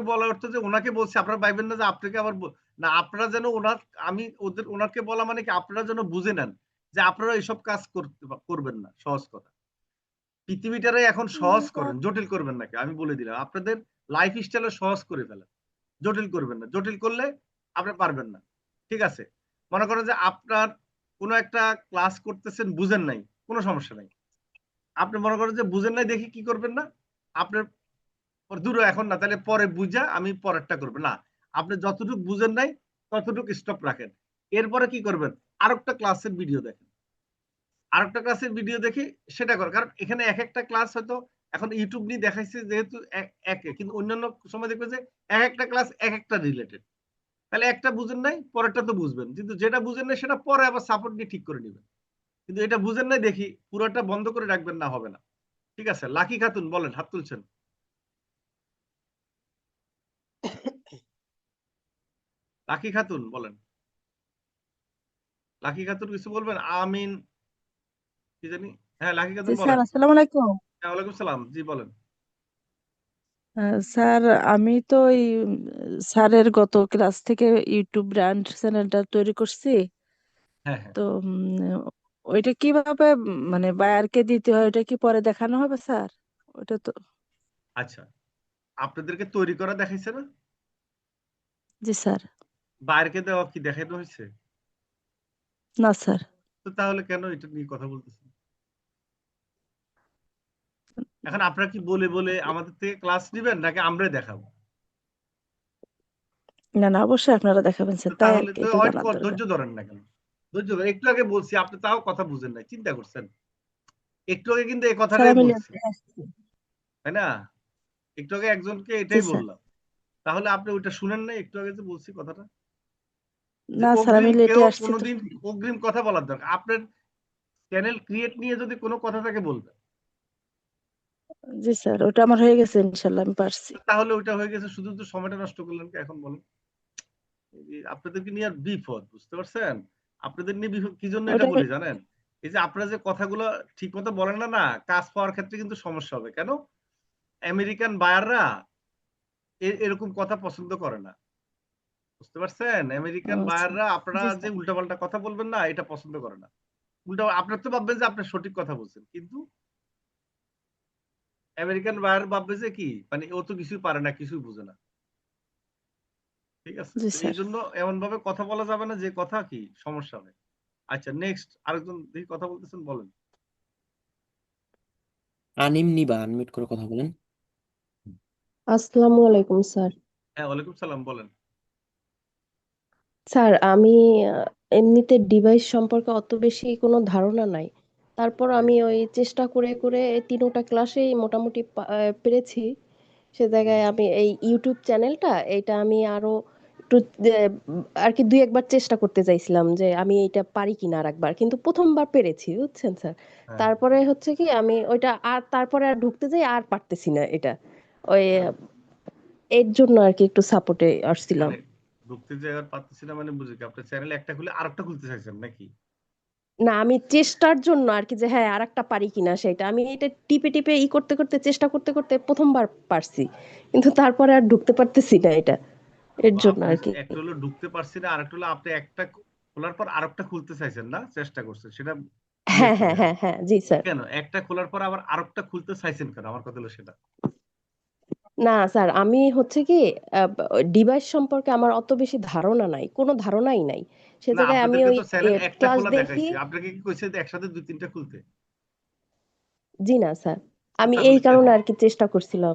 বলা অর্থ যে ওনাকে বলছি, আপনারা ভাববেন না যে আপনাকে আবার না, আপনারা যেন ওনাকে বলা মানে কি, আপনারা যেন বুঝে নেন যে আপনারা এইসব কাজ করবেন না। সহজ কথা, পৃথিবীটারে এখন সহজ করেন, জটিল করবেন নাকি আমি বলে দিলাম। আপনাদের লাইফ স্টাইলে সহজ করে ফেলেন, জটিল করবেন না। জটিল করলে আপনি পারবেন না। ঠিক আছে, মনে করেন যে আপনার কোনো একটা ক্লাস করতেছেন, বুঝেন নাই, কোনো সমস্যা নাই। আপনি মনে করেন যে বুঝেন নাই দেখি কি করবেন না, আপনার দূরে এখন না, তাহলে পরে বুঝা আমি পরেরটা করবো না। আপনি যতটুকু বুঝেন নাই ততটুকু স্টপ রাখেন। এরপরে কি করবেন, আরেকটা ক্লাসের ভিডিও দেখেন, আরেকটা ক্লাসের ভিডিও দেখি সেটা করে। কারণ এখানে এক একটা ক্লাস হয়তো এখন ইউটিউব নিয়ে দেখাইছে যেহেতু একে, কিন্তু অন্যান্য সময় দেখবে যে এক একটা ক্লাস এক একটা রিলেটেড। তাহলে একটা বুঝেন নাই, পরেরটা তো বুঝবেন, কিন্তু যেটা বুঝেন নাই সেটা পরে আবার সাপোর্ট দিয়ে ঠিক করে নেবেন। কিন্তু এটা বুঝেন নাই দেখি পুরোটা বন্ধ করে রাখবেন না, হবে না। ঠিক আছে, লাকি খাতুন বলেন, হাত তুলছেন। লাকি খাতুন বলেন, লাকি খাতুন কিছু বলবেন? আমিন কি জানি, হ্যাঁ লাকি জি খাতুন স্যার, বলেন। আসসালামু আলাইকুম। হ্যাঁ ওয়ালাইকুম সালাম, জি বলেন। স্যার, আমি তো এই স্যারের গত ক্লাস থেকে ইউটিউব ব্র্যান্ড চ্যানেলটা তৈরি করছি। হ্যাঁ হ্যাঁ, তো ওইটা কিভাবে মানে বায়ারকে দিতে হয়, ওটা কি পরে দেখানো হবে স্যার? ওটা তো। আচ্ছা, আপনাদেরকে তৈরি করা দেখাইছে না? জি স্যার। বাইরেকে দেওয়া কি দেখানো হয়েছে? না স্যার। তো তাহলে কেন এটা নিয়ে কথা বলতেছেন? এখন আপনারা কি বলে বলে আমাদের থেকে ক্লাস নিবেন নাকি আমরাই দেখাবো? না না, অবশ্যই আপনারা দেখাবেন তো স্যার, তাই আর তাহলে কি তো এটা ওয়েট জানার কর, দরকার। ধৈর্য ধরেন না কেন? ধৈর্য ধরেন, একটু আগে বলছি, আপনি তাও কথা বুঝেন নাই, চিন্তা করছেন? একটু আগে কিন্তু এই স্যার, কথাটাই আমি বলছি, লেটে আসছি। তাই না? একটু আগে একজনকে জি এটাই স্যার। বললাম। তাহলে আপনি ওইটা শুনেন নাই একটু আগে যে বলছি কথাটা? যে না স্যার, আমি অগ্রিম লেটে কেউ আসছি তো। কোনোদিন অগ্রিম কথা বলার দরকার, আপনার চ্যানেল ক্রিয়েট নিয়ে যদি কোনো কথা থাকে বলবেন। জি স্যার, ওটা আমার হয়ে গেছে, ইনশাল্লাহ আমি পারছি। তাহলে ওইটা হয়ে গেছে, শুধু তো সময়টা নষ্ট করলেন কি এখন বলেন? এই আপনাদেরকে নিয়ে আর বিপদ, বুঝতে পারছেন? আপনাদের নিয়ে বিপদ কি জন্য এটা ওটা বলি জানেন? এই যে আপনারা যে কথাগুলো ঠিক মতো বলেন না, না কাজ পাওয়ার ক্ষেত্রে কিন্তু সমস্যা হবে। কেন? আমেরিকান বায়াররা এরকম কথা পছন্দ করে না, বুঝতে পারছেন? আমেরিকান আচ্ছা। বায়াররা আপনারা জি যে স্যার। উল্টাপাল্টা কথা বলবেন না, এটা পছন্দ করে না। উল্টা আপনার তো ভাববেন যে আপনি সঠিক কথা বলছেন, কিন্তু আমেরিকান বায়ার ভাববে যে কি, মানে ও তো কিছুই পারে না, কিছুই বুঝে না। ঠিক আছে, জি তো এই স্যার। জন্য এমন ভাবে কথা বলা যাবে না যে কথা কি সমস্যা হবে। আচ্ছা নেক্সট আরেকজন দেখি কথা বলতেছেন, বলেন। আনিম নিবা আনমিউট করে কথা বলেন। আসসালামু আলাইকুম স্যার। হ্যাঁ ওয়ালাইকুম সালাম, বলেন। স্যার, আমি এমনিতে ডিভাইস সম্পর্কে অত বেশি কোনো ধারণা নাই। তারপর জি আমি ওই চেষ্টা করে করে এই তিনোটা ক্লাসেই মোটামুটি পেরেছি। সে জি জায়গায় আমি এই ইউটিউব চ্যানেলটা এইটা আমি আরো একটু আর কি দুই একবার চেষ্টা করতে চাইছিলাম যে আমি এটা পারি কিনা আর একবার, কিন্তু প্রথমবার পেরেছি, বুঝছেন স্যার। হ্যাঁ তারপরে হচ্ছে কি আমি ওইটা আর তারপরে আর ঢুকতে যাই আর পারতেছি না এটা। ওই হ্যাঁ, এর জন্য আর কি একটু সাপোর্টে আসছিলাম। মানে ঢুকতে জায়গার পাচ্ছি না মানে বুঝি কি, আপনার চ্যানেল একটা খুলে আরেকটা খুলতে চাইছেন নাকি? না, আমি চেষ্টার জন্য আর কি, যে হ্যাঁ আরেকটা পারি কিনা সেটা আমি এটা টিপে টিপে করতে করতে চেষ্টা করতে করতে প্রথমবার পারছি, কিন্তু তারপরে আর ঢুকতে পারতেছি না এটা, এর ও জন্য আপনি আর কি। একটা হলো ঢুকতে পারছেন, আরেকটা হলো আপনি একটা খোলার পর আরেকটা খুলতে চাইছেন, না চেষ্টা করছেন সেটা ক্লিয়ার হ্যাঁ করি হ্যাঁ আগে। হ্যাঁ হ্যাঁ, জি স্যার। কেন একটা খোলার পর আবার আরেকটা খুলতে চাইছেন কেন, আমার কথা হলো সেটা। না স্যার, আমি হচ্ছে কি ডিভাইস সম্পর্কে আমার অত বেশি ধারণা নাই, কোনো ধারণাই নাই। সে না জায়গায় আমি আপনাদেরকে ওই তো চ্যানেল একটা ক্লাস খোলা দেখি। দেখাইছি, আপনাকে কি কইছে যে একসাথে দুই তিনটা খুলতে? জি না স্যার, আমি এই তাহলে কেন? কারণে আর কি চেষ্টা করছিলাম।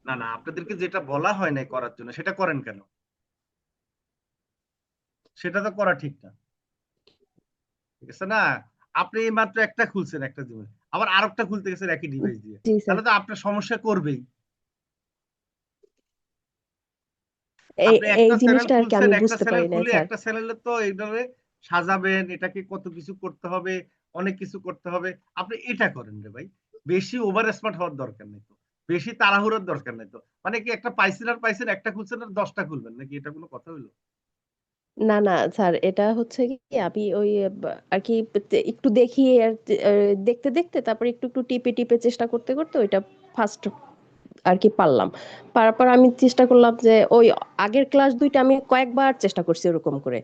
না না, আপনাদেরকে যেটা বলা হয় নাই করার জন্য সেটা করেন কেন? সেটা তো করা ঠিক না, ঠিক আছে না? আপনি এই মাত্র একটা খুলছেন একটা ডিভাইস, আবার আরেকটা খুলতে গেছেন একই ডিভাইস দিয়ে, জি স্যার। তাহলে তো আপনার সমস্যা করবেই। এই আপনি এই একটা চ্যানেল জিনিসটা আর কি খুলছেন, আমি একটা বুঝতে চ্যানেল পারি না খুলে স্যার। একটা চ্যানেলে তো এইভাবে সাজাবেন, এটাকে কত কিছু করতে হবে, অনেক কিছু করতে হবে। আপনি এটা করেন রে ভাই, বেশি ওভার স্মার্ট হওয়ার দরকার নেই তো, বেশি তাড়াহুড়োর দরকার নেই তো। মানে কি একটা পাইছেন আর পাইছেন, একটা খুলছেন আর 10টা খুলবেন নাকি, এটা কোনো কথা হইলো? না না স্যার, এটা হচ্ছে কি আমি ওই আর কি একটু দেখি আর দেখতে দেখতে তারপর একটু একটু টিপে টিপে চেষ্টা করতে করতে ওইটা ফার্স্ট আর কি পারলাম। পারার পর আমি চেষ্টা করলাম যে ওই আগের ক্লাস 2টা আমি কয়েকবার চেষ্টা করছি ওরকম করে।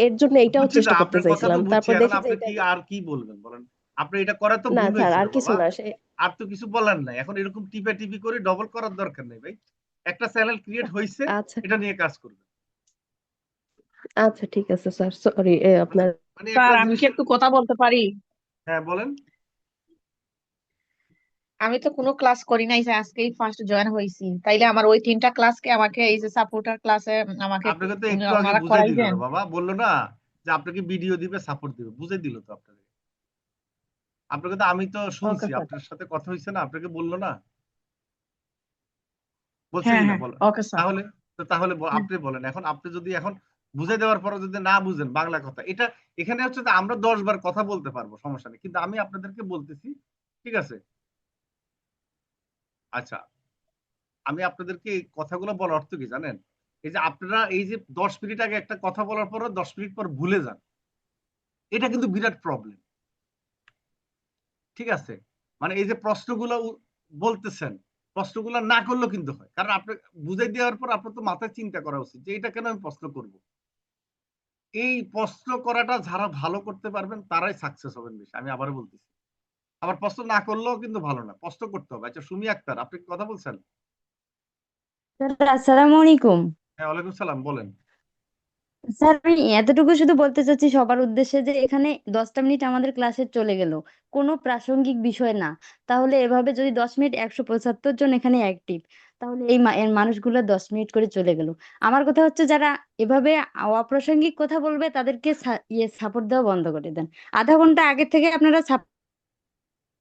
এর জন্য এইটাও বুঝছি তো, চেষ্টা করতে আপনার কথা তো চাইছিলাম, বুঝছি। তারপর এখন দেখি যে আপনি এটা কি আর কি বলবেন বলেন? আপনি এটা করা তো না ভুল স্যার হয়েছিল আর কিছু বাবা, না আর তো কিছু বলার নাই। এখন এরকম টিপে টিপি করে ডবল করার দরকার নেই ভাই। একটা চ্যানেল ক্রিয়েট হয়েছে, আচ্ছা এটা নিয়ে কাজ করবে। আচ্ছা ঠিক আছে স্যার, সরি মানে আপনার মানে একটা স্যার আমি জিনিস। কি একটু কথা বলতে পারি? হ্যাঁ বলেন। আমি তো কোনো ক্লাস করি নাই স্যার, আজকেই ফার্স্ট জয়েন হয়েছি। তাইলে আমার ওই 3টা ক্লাসকে আমাকে এই যে সাপোর্টার ক্লাসে আমাকে আপনাকে তো একটু আগে ওনারা বুঝাই দিল করাইবেন? রে বাবা, বললো না যে আপনাকে ভিডিও দিবে, সাপোর্ট দিবে, বুঝাই দিল তো আপনাকে। আপনাকে তো আমি তো ওকে শুনছি, স্যার। আপনার সাথে কথা হয়েছে না, আপনাকে বললো না, বলছে হ্যাঁ কিনা হ্যাঁ, বলেন। Okay sir. তাহলে তাহলে আপনি বলেন। এখন আপনি যদি এখন বুঝাই দেওয়ার পরে যদি না বুঝেন বাংলা কথা, এটা এখানে হচ্ছে যে আমরা 10 বার কথা বলতে পারবো, সমস্যা নেই, কিন্তু আমি আপনাদেরকে বলতেছি, ঠিক আছে? আচ্ছা, আমি আপনাদেরকে এই কথাগুলো বলার অর্থ কি জানেন? এই যে আপনারা এই যে 10 মিনিট আগে একটা কথা বলার পর 10 মিনিট পর ভুলে যান, এটা কিন্তু বিরাট প্রবলেম। ঠিক আছে? মানে এই যে প্রশ্নগুলো বলতেছেন, প্রশ্নগুলো না করলেও কিন্তু হয়। কারণ আপনি বুঝাই দেওয়ার পর আপনার তো মাথায় চিন্তা করা উচিত যে এটা কেন আমি প্রশ্ন করব। এই প্রশ্ন করাটা যারা ভালো করতে পারবেন তারাই সাকসেস হবেন বেশি। আমি আবারও বলতেছি। আবার প্রশ্ন না করলেও কিন্তু ভালো না। প্রশ্ন করতে হবে। আচ্ছা, সুমি আক্তার, আপনি কি কথা বলছেন? স্যার আসসালামু আলাইকুম। হ্যাঁ, ওয়ালাইকুম সালাম, বলেন। স্যার আমি এতটুকু শুধু বলতে চাচ্ছি সবার উদ্দেশ্যে যে এখানে 10টা মিনিট আমাদের ক্লাসে চলে গেল, কোনো প্রাসঙ্গিক বিষয় না। তাহলে এভাবে যদি 10 মিনিট 175 জন এখানে অ্যাক্টিভ, তাহলে এর মানুষগুলো 10 মিনিট করে চলে গেল। আমার কথা হচ্ছে যারা এভাবে অপ্রাসঙ্গিক কথা বলবে তাদেরকে সাপোর্ট দেওয়া বন্ধ করে দেন। আধা ঘন্টা আগে থেকে আপনারা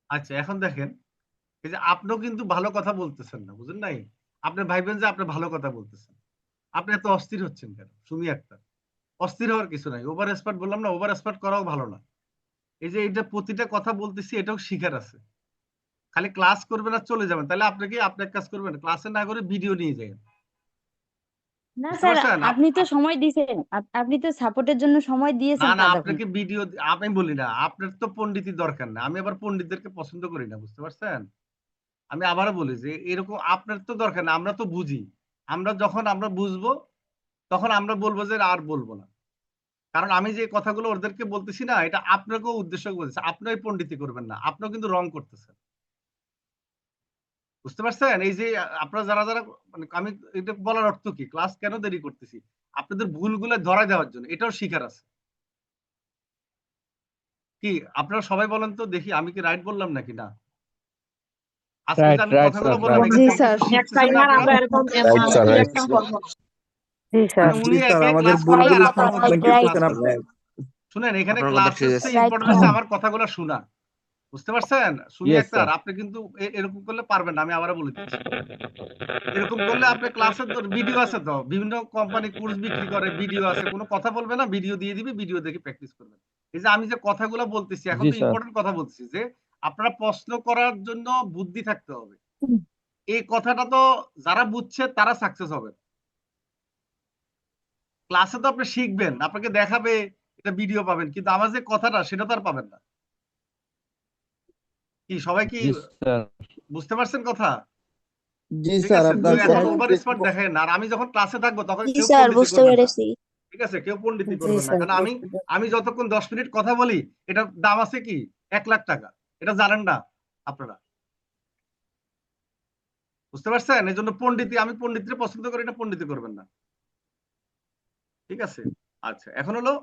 আচ্ছা, এখন দেখেন, এই যে আপনিও কিন্তু ভালো কথা বলতেছেন না, বুঝেন নাই? আপনি ভাইবেন যে আপনি ভালো কথা বলতেছেন। আপনি এত অস্থির হচ্ছেন কেন সুমি আক্তার? অস্থির হওয়ার কিছু নাই। ওভার স্মার্ট বললাম না, ওভার স্মার্ট করাও ভালো না। এই যে এটা প্রতিটা কথা বলতেছি, এটাও শিখার আছে। খালি ক্লাস করবেন আর চলে যাবেন, তাহলে আপনি কি আপনি এক কাজ করবেন, ক্লাসে না করে ভিডিও নিয়ে যাবেন। না বুঝতে স্যার, পারছেন? আপনি তো সময় দিয়েছেন, আপনি তো সাপোর্টের জন্য সময় না দিয়েছেন না, আধা আপনাকে ঘন্টা ভিডিও আমি বলি না, আপনার তো পণ্ডিতি দরকার না। আমি আবার পণ্ডিতদেরকে পছন্দ করি না, বুঝতে পারছেন? আমি আবারও বলি যে এরকম আপনার তো দরকার না, আমরা তো বুঝি। আমরা যখন আমরা বুঝবো তখন আমরা বলবো যে আর বলবো না। কারণ আমি যে কথাগুলো ওদেরকে বলতেছি না, এটা আপনাকেও উদ্দেশ্য করে বলতেছি। আপনিও পণ্ডিতি করবেন না, আপনিও কিন্তু রং করতেছেন। বুঝতে পারছেন? এই যে আপনারা যারা যারা, মানে আমি এটা বলার অর্থ কি, ক্লাস কেন দেরি করতেছি? আপনাদের ভুলগুলো ধরায় দেওয়ার জন্য, এটাও শিখার আছে। কি আপনারা সবাই বলেন তো দেখি, আমি কি রাইট বললাম নাকি না? আজকে যে রাইট আমি রাইট কথাগুলো স্যার বললাম, রাইট। জি এখান থেকে স্যার। কিছু নেক্সট শিখতেছেন টাইম না আর আপনারা? আমরা এরকম রাইট স্যার, রাইট। রিঅ্যাকশন করবো না। জি স্যার। মানে জি উনি স্যার, একাই আমাদের ক্লাস করবে ভুলগুলো আর আপনার মধ্যে সংশোধন ক্লাস করতেছেন আপনি। করবে। শুনেন, এখানে আপনার কথা ঠিক ক্লাসের আছে। চেয়ে ইম্পর্টেন্ট হচ্ছে আমার কথাগুলো শোনা। বুঝতে পারছেন? Sumi yes Akter, sir. আপনি কিন্তু এরকম করলে পারবেন না, আমি আবারও বলে দিচ্ছি। এরকম করলে আপনি ক্লাসের ভিডিও আছে তো, বিভিন্ন কোম্পানি কোর্স বিক্রি করে, ভিডিও আছে, কোনো কথা বলবে না, ভিডিও দিয়ে দিবে, ভিডিও দেখে প্র্যাকটিস করবেন। এই যে আমি যে কথাগুলো বলতেছি, এখন জি তো স্যার। ইম্পর্টেন্ট কথা বলতেছি যে আপনারা প্রশ্ন করার জন্য বুদ্ধি থাকতে হবে। এই কথাটা তো যারা বুঝছে তারা সাকসেস হবে। ক্লাসে তো আপনি শিখবেন, আপনাকে দেখাবে, এটা ভিডিও পাবেন, কিন্তু আমার যে কথাটা সেটা তো আর পাবেন না। কি সবাই কি জি স্যার। বুঝতে পারছেন কথা? জি ঠিক স্যার, আছে, তো আপনার জি এখন স্যার। ওভার স্মার্ট দেখেন না। আর আমি যখন ক্লাসে থাকবো তখন জি কেউ স্যার, পণ্ডিতি বুঝতে করবেন না। পেরেছি। ঠিক আছে, কেউ পণ্ডিতি জি করবেন না, স্যার। কারণ আমি যতক্ষণ 10 মিনিট কথা বলি, এটার দাম আছে কি 1,00,000 টাকা। এটা জানেন না আপনারা? বুঝতে পারছেন? এই জন্য পণ্ডিতি, আমি পণ্ডিতরে পছন্দ করি না, পণ্ডিতি করবেন না। ঠিক আছে? আচ্ছা, এখন হলো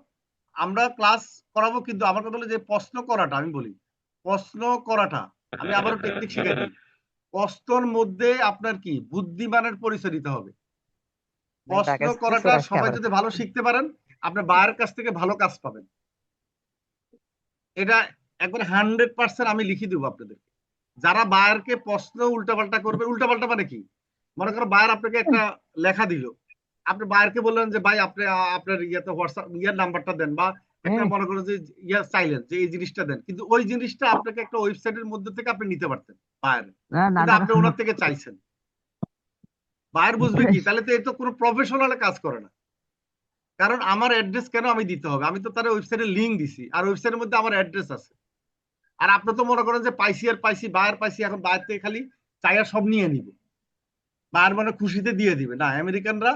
আমরা ক্লাস করাবো, কিন্তু আমার কথা হলো যে প্রশ্ন করাটা, আমি বলি প্রশ্ন করাটা, আমি আবারও টেকনিক শিখাই দিই। প্রশ্নর মধ্যে আপনার কি বুদ্ধিমানের পরিচয় দিতে হবে। প্রশ্ন করাটা সবাই যদি ভালো শিখতে পারেন, আপনার বায়ের কাছ থেকে ভালো কাজ পাবেন। এটা একবার 100% আমি লিখে দেবো আপনাদের। যারা বায়ারকে প্রশ্ন উল্টাপাল্টা করবে, উল্টাপাল্টা মানে কি, মনে করো বায়ার আপনাকে একটা লেখা দিল, আপনি বায়ারকে বললেন যে ভাই আপনি আপনার ইয়েতে হোয়াটসঅ্যাপ নাম্বারটা দেন, বা একটা মনে করো যে চাইলেন যে এই জিনিসটা দেন, কিন্তু ওই জিনিসটা আপনাকে একটা ওয়েবসাইটের মধ্যে থেকে আপনি নিতে পারতেন বায়ারে, কিন্তু আপনি ওনার থেকে চাইছেন। বায়ার বুঝবে কি, তাহলে তো এটা কোনো প্রফেশনাল কাজ করে না। কারণ আমার অ্যাড্রেস কেন আমি দিতে হবে? আমি তো তার ওয়েবসাইটের লিঙ্ক দিছি, আর ওয়েবসাইটের মধ্যে আমার অ্যাড্রেস আছে। আর আপনি তো মনে করেন যে পাইছি আর পাইছি, বায়ার পাইছি, এখন বায়ার থেকে খালি চাইয়া সব নিয়ে নিব, বায়ার মানে খুশিতে দিয়ে দিবে না, আমেরিকানরা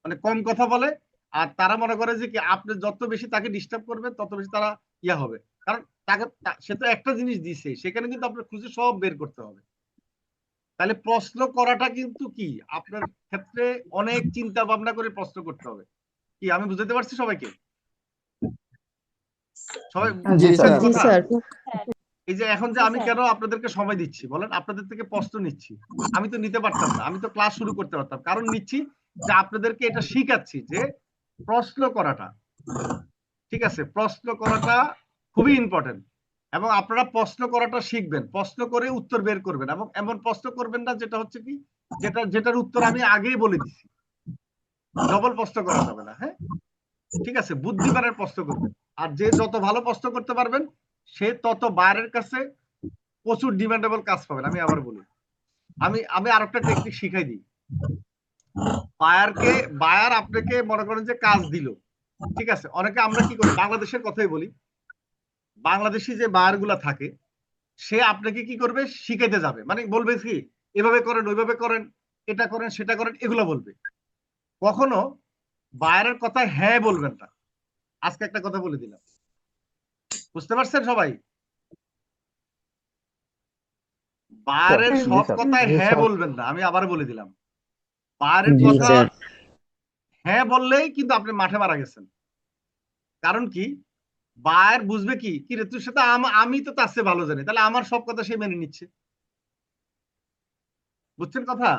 মানে কম কথা বলে, আর তারা মনে করে যে কি আপনি যত বেশি তাকে ডিস্টার্ব করবেন তত বেশি তারা ইয়া হবে, কারণ সে তো একটা জিনিস দিছে, সেখানে কিন্তু আপনার খুশি সব বের করতে হবে। তাহলে প্রশ্ন করাটা কিন্তু কি আপনার ক্ষেত্রে অনেক চিন্তা ভাবনা করে প্রশ্ন করতে হবে। কি আমি বুঝাতে পারছি সবাইকে? সবাই জি বুঝছেন স্যার। জি কথা? স্যার। এই যে এখন যে আমি কেন আপনাদেরকে সময় দিচ্ছি বলেন, আপনাদের থেকে প্রশ্ন নিচ্ছি, আমি তো নিতে পারতাম না, আমি তো ক্লাস শুরু করতে পারতাম, কারণ নিচ্ছি যে আপনাদেরকে এটা শিখাচ্ছি যে প্রশ্ন করাটা, ঠিক আছে, প্রশ্ন করাটা খুবই ইম্পর্টেন্ট, এবং আপনারা প্রশ্ন করাটা শিখবেন, প্রশ্ন করে উত্তর বের করবেন, এবং এমন প্রশ্ন করবেন না যেটা হচ্ছে কি যেটার উত্তর আমি আগেই বলে দিচ্ছি, ডবল প্রশ্ন করা যাবে না, হ্যাঁ ঠিক আছে, বুদ্ধিমানের প্রশ্ন করবেন। আর যে যত ভালো প্রশ্ন করতে পারবেন সে তত বাইরের কাছে প্রচুর ডিমান্ডেবল কাজ পাবেন। আমি আবার বলি, আমি আর একটা টেকনিক শিখাই দিই। বায়ার আপনাকে মনে করেন যে কাজ দিল, ঠিক আছে, অনেকে আমরা কি করি, বাংলাদেশের কথাই বলি, বাংলাদেশি যে বায়ার গুলা থাকে সে আপনাকে কি করবে, শিখাইতে যাবে, মানে বলবে কি এভাবে করেন ওইভাবে করেন, এটা করেন সেটা করেন, এগুলো বলবে। কখনো বায়ারের কথায় হ্যাঁ বলবেন না। আজকে একটা কথা বলে দিলাম, বুঝতে পারছেন সবাই? বায়ারের জি সব স্যার। কথায় জি হ্যাঁ স্যার। বলবেন না, আমি আবার বলে দিলাম, বায়ারের জি কথা স্যার। হ্যাঁ বললেই কিন্তু আপনি মাঠে মারা গেছেন। কারণ কি, বায়ার বুঝবে কি কি রে, তুই সাথে আমি তো তার চেয়ে ভালো জানি, তাহলে আমার সব কথা সে মেনে নিচ্ছে, বুঝছেন কথা?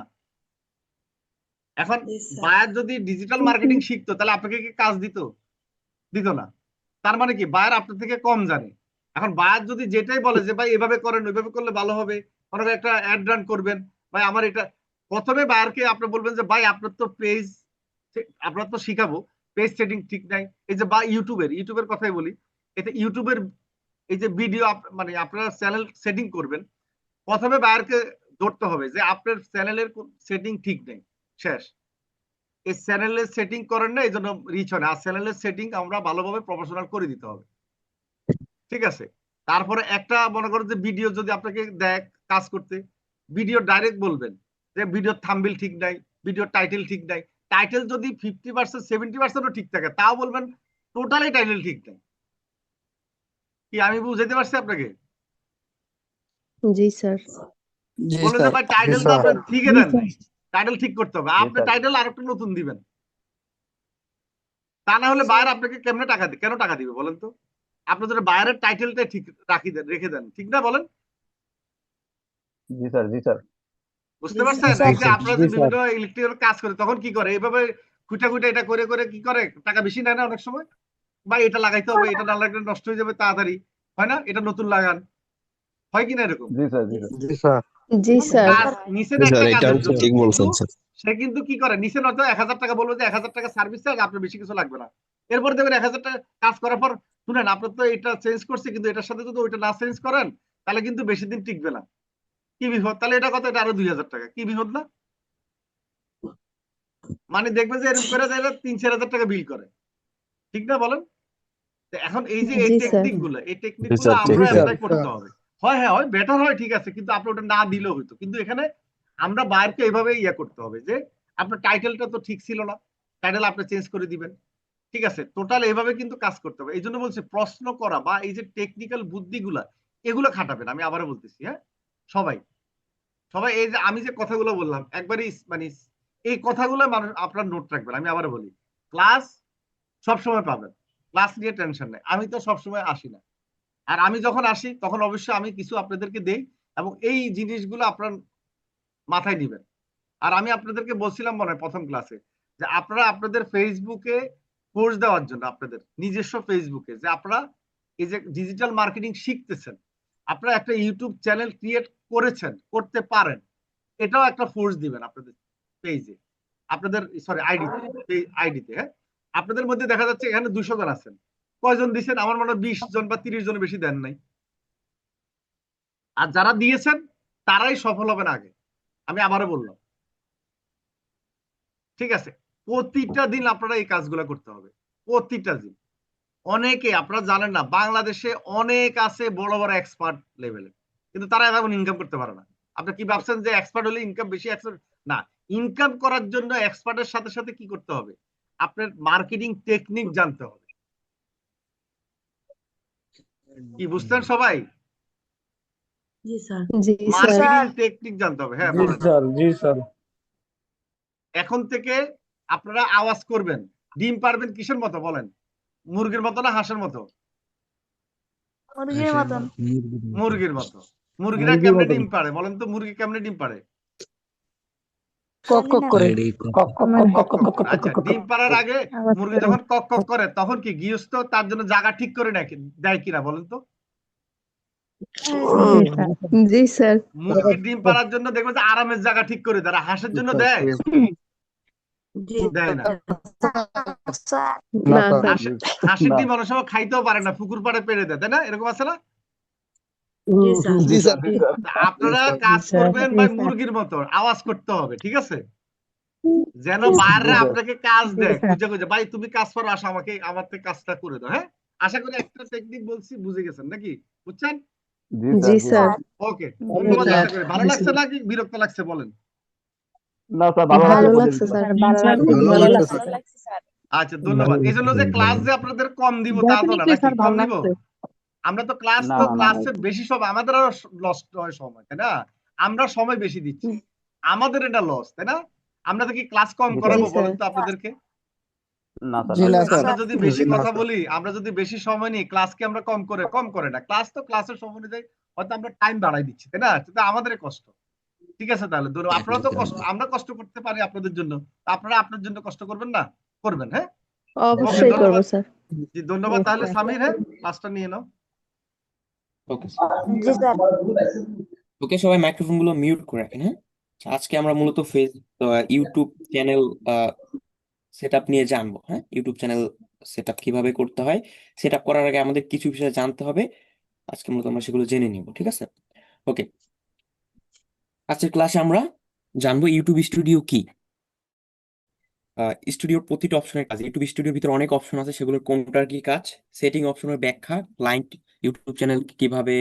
এখন বায়ার যদি ডিজিটাল মার্কেটিং শিখতো তাহলে আপনাকে কি কাজ দিত? দিত না। তার মানে কি বায়ার আপনার থেকে কম জানে। এখন বায়ার যদি যেটাই বলে যে ভাই এভাবে করেন ওইভাবে করলে ভালো হবে, অনেক একটা অ্যাড রান করবেন, ভাই আমার এটা, প্রথমে বায়ারকে আপনি বলবেন যে ভাই আপনার তো পেজ, আপনার তো শিখাবো পেজ সেটিং ঠিক নাই, এই যে বা ইউটিউবের কথাই বলি, এতে ইউটিউবের এই যে ভিডিও মানে আপনারা চ্যানেল সেটিং করবেন, প্রথমে বায়ারকে ধরতে হবে যে আপনার চ্যানেলের সেটিং ঠিক নেই, শেষ। এই চ্যানেলের সেটিং করেন না, এই জন্য রিচ হয় না, আর চ্যানেলের সেটিং আমরা ভালোভাবে প্রফেশনাল করে দিতে হবে, ঠিক আছে। তারপরে একটা মনে করেন যে ভিডিও যদি আপনাকে দেয় কাজ করতে, ভিডিও ডাইরেক্ট বলবেন যে ভিডিওর থাম্বনেল ঠিক নাই, ভিডিওর টাইটেল ঠিক নাই, টাইটেল যদি 50% 70%ও ঠিক থাকে তাও বলবেন টোটালি টাইটেল ঠিক নাই। কি আমি বুঝাইতে পারছি আপনাকে? জি স্যার। জি বললেন যে স্যার। ভাই জি টাইটেল তো স্যার। আপনার ঠিকই দেন নাই, টাইটেল ঠিক করতে হবে, জি আপনি স্যার। টাইটেল আর একটা নতুন দিবেন, তা না হলে বায়ার আপনাকে কেমনে টাকা কেন টাকা দিবে বলেন তো? আপনি যদি বায়ারের টাইটেলটা ঠিক রেখে দেন, ঠিক না বলেন? জি স্যার। জি স্যার। বুঝতে পারছেন? জি এই যে স্যার। আপনারা জি যে স্যার। বিভিন্ন ইলেকট্রিক্যাল কাজ করে তখন কি করে, এইভাবে খুঁটা খুঁটা এটা করে করে কি করে, টাকা বেশি নেয় না অনেক সময়, বা এটা লাগাইতে হবে, এটা না লাগালে নষ্ট হয়ে যাবে তাড়াতাড়ি, হয় না, এটা নতুন লাগান, হয় কিনা এরকম? জি স্যার। জি স্যার। জি স্যার। জি স্যার। কাজ নিছেন জি স্যার, একটা এটা কাজের অবশ্য জন্য, ঠিক কিন্তু বলছেন স্যার। সে কিন্তু কি করে, নিচে নয়তো 1000 টাকা বলবো যে 1000 টাকা সার্ভিস চার্জ, আপনার বেশি কিছু লাগবে না, এরপর দেখবেন 1000 টাকা কাজ করার পর, শুনেন আপনার তো এটা চেঞ্জ করছে কিন্তু এটার সাথে যদি ওইটা না চেঞ্জ করেন তাহলে কিন্তু বেশি দিন টিকবে না। কি বিপদ, তাহলে এটা কত, এটা আরো 2000 টাকা, কি বিপদ না? মানে দেখবে যে এরকম করে যাইলে 3-4000 টাকা বিল করে, ঠিক না বলেন? তো এখন এই যে জি স্যার। এই টেকনিক জি গুলো স্যার, ঠিক আমরা জি ঠিক। স্যার। অ্যাপ্লাই করতে হবে। হয় হ্যাঁ, হয় বেটার হয়, ঠিক আছে, কিন্তু আপনি ওটা না দিলেও হইতো, কিন্তু এখানে আমরা বাইরকে এইভাবে ইয়া করতে হবে যে আপনার টাইটেলটা তো ঠিক ছিল না, টাইটেল আপনি চেঞ্জ করে দিবেন, ঠিক আছে, টোটাল এইভাবে কিন্তু কাজ করতে হবে। এই জন্য বলছি প্রশ্ন করা বা এই যে টেকনিক্যাল বুদ্ধিগুলা এগুলো খাটাবেন, আমি আবারও বলতেছি, হ্যাঁ সবাই সবাই এই যে আমি যে কথাগুলো বললাম একবারই মানে এই কথাগুলো মানুষ আপনার নোট রাখবেন। আমি আবারও বলি, ক্লাস সবসময় পাবেন, ক্লাস নিয়ে টেনশন নেই, আমি তো সবসময় আসি না, আর আমি যখন আসি তখন অবশ্যই আমি কিছু আপনাদেরকে দেই, এবং এই জিনিসগুলো আপনার মাথায় নিবেন। আর আমি আপনাদেরকে বলছিলাম মনে হয় প্রথম ক্লাসে যে আপনারা আপনাদের ফেসবুকে কোর্স দেওয়ার জন্য, আপনাদের নিজস্ব ফেসবুকে যে আপনারা এই যে ডিজিটাল মার্কেটিং শিখতেছেন, আপনারা একটা ইউটিউব চ্যানেল ক্রিয়েট করেছেন, করতে পারেন, এটাও একটা ফোর্স দিবেন আপনাদের পেজে, আপনাদের সরি আইডিতে, হ্যাঁ আপনাদের মধ্যে দেখা যাচ্ছে এখানে 200 জন আছেন, কয়জন দিচ্ছেন? আমার মনে হয় 20 জন বা 30 জন, বেশি দেন নাই। আর যারা দিয়েছেন তারাই সফল হবেন আগে, আমি আবারও বললাম, ঠিক আছে। প্রতিটা দিন আপনারা এই কাজগুলো করতে হবে, প্রতিটা দিন। অনেকে আপনারা জানেন না, বাংলাদেশে অনেক আছে বড় বড় এক্সপার্ট লেভেলে, কিন্তু তারা এখন ইনকাম করতে পারে না। আপনি কি ভাবছেন যে এক্সপার্ট হলে ইনকাম বেশি? না, ইনকাম করার জন্য এক্সপার্টের সাথে সাথে কি করতে হবে, আপনার মার্কেটিং টেকনিক জানতে হবে। কি বুঝতেন সবাই? জি স্যার মার্কেটিং টেকনিক জানতে হবে। হ্যাঁ জি বলেন। স্যার, জি স্যার। এখন থেকে আপনারা আওয়াজ করবেন। ডিম পারবেন কিসের মতো বলেন? মুরগির মতো না হাঁসের মতো? মুরগির মতন। মুরগির মতো। মুরগিরা মুরগির কেমনে মতন। ডিম পারে বলেন তো? মুরগি কেমনে ডিম পারে? কক কক করে। কক কক মানে কক কক কক কক কক। কক আচ্ছা, কক ডিম কক। পাড়ার আগে আওয়াজ মুরগি করে। যখন কক কক করে তখন কি গৃহস্থ তার জন্য জায়গা ঠিক করে দেয় কিনা বলেন তো? জি স্যার। জি স্যার মুরগির ডিম পাড়ার জন্য দেখবে যে আরামের জায়গা ঠিক করে দেয়। আর হাঁসের জন্য দেয়? দেয় না। না না স্যার, স্যার হাঁসের না। ডিম অনেক সময় খাইতেও পারে না, পুকুর পাড়ে পেড়ে দেয়, তাই না? এরকম আছে না? জি স্যার, জি স্যার। তা আপনারা কাজ স্যার। করবেন জি ভাই স্যার। মুরগির মতো, আওয়াজ করতে হবে, ঠিক আছে? যেন জি বাইরে স্যার। আপনাকে কাজ জি দেয়, স্যার। খুঁজে খুঁজে, ভাই তুমি কাজ করো, আসো আমার থেকে কাজটা করে দাও। হ্যাঁ, আশা করি একটা টেকনিক বলছি বুঝে গেছেন নাকি? বুঝছেন? জি জি স্যার, জি স্যার স্যার। ওকে, জি ধন্যবাদ। স্যার। আশা করি ভালো লাগছে নাকি বিরক্ত লাগছে বলেন? না স্যার, ভালো ভালো লাগছে লাগছে স্যার। স্যার ভালো লাগছে। খুব ভালো লাগছে ভালো স্যার লাগছে স্যার। আচ্ছা, ধন্যবাদ। এই জন্য যে ক্লাস যে আপনাদের কম দিব তা তো না, ডেফিনেটলি নাকি? স্যার কম ভালো দিব? লাগছে। আমরা তো ক্লাস না তো না না। ক্লাসের বেশি সময় আমাদের লস হয় সময়, তাই না? আমরা সময় বেশি দিচ্ছি, আমাদের এটা লস, তাই না? আমরা তো কি ক্লাস কম জি স্যার। করাবো জি স্যার বলেন তো আপনাদেরকে? না স্যার, জি না না স্যার। স্যার। আমরা যদি বেশি জি না কথা স্যার। বলি, আমরা যদি বেশি সময় নিই, ক্লাসকে আমরা কম করে না, ক্লাস তো ক্লাসের সময় অনুযায়ী হয়তো আমরা টাইম বাড়াই দিচ্ছি, তাই না? সেটা আমাদের কষ্ট। ঠিক আছে, তাহলে ধরুন আপনারা তো কষ্ট, আমরা কষ্ট করতে পারি আপনাদের জন্য, আপনারা আপনার জন্য কষ্ট করবেন না? করবেন, হ্যাঁ? ওকে, অবশ্যই করবো ধন্যবাদ। স্যার জি, ধন্যবাদ। তাহলে সামির, হ্যাঁ, ক্লাসটা নিয়ে নাও। ওকে জি স্যার। ওকে, সবাই মাইক্রোফোন গুলো মিউট করে রাখেন। হ্যাঁ, আজকে আমরা মূলত ইউটিউব চ্যানেল সেট আপ নিয়ে জানবো। হ্যাঁ, ইউটিউব চ্যানেল সেট আপ কিভাবে করতে হয়, সেট আপ করার আগে আমাদের কিছু বিষয় জানতে হবে। আজকে মূলত আমরা সেগুলো জেনে নিব, ঠিক আছে? ওকে, আজকের ক্লাসে আমরা জানবো ইউটিউব স্টুডিও কি। স্টুডিওর প্রতিটা অপশনের কাজ, ইউটিউব স্টুডিওর ভিতরে অনেক অপশন আছে, সেগুলোর কোনটার কি কাজ, সেটিং অপশনের ব্যাখ্যা, ক্লায়েন্ট ইউটিউব চ্যানেল কিভাবে।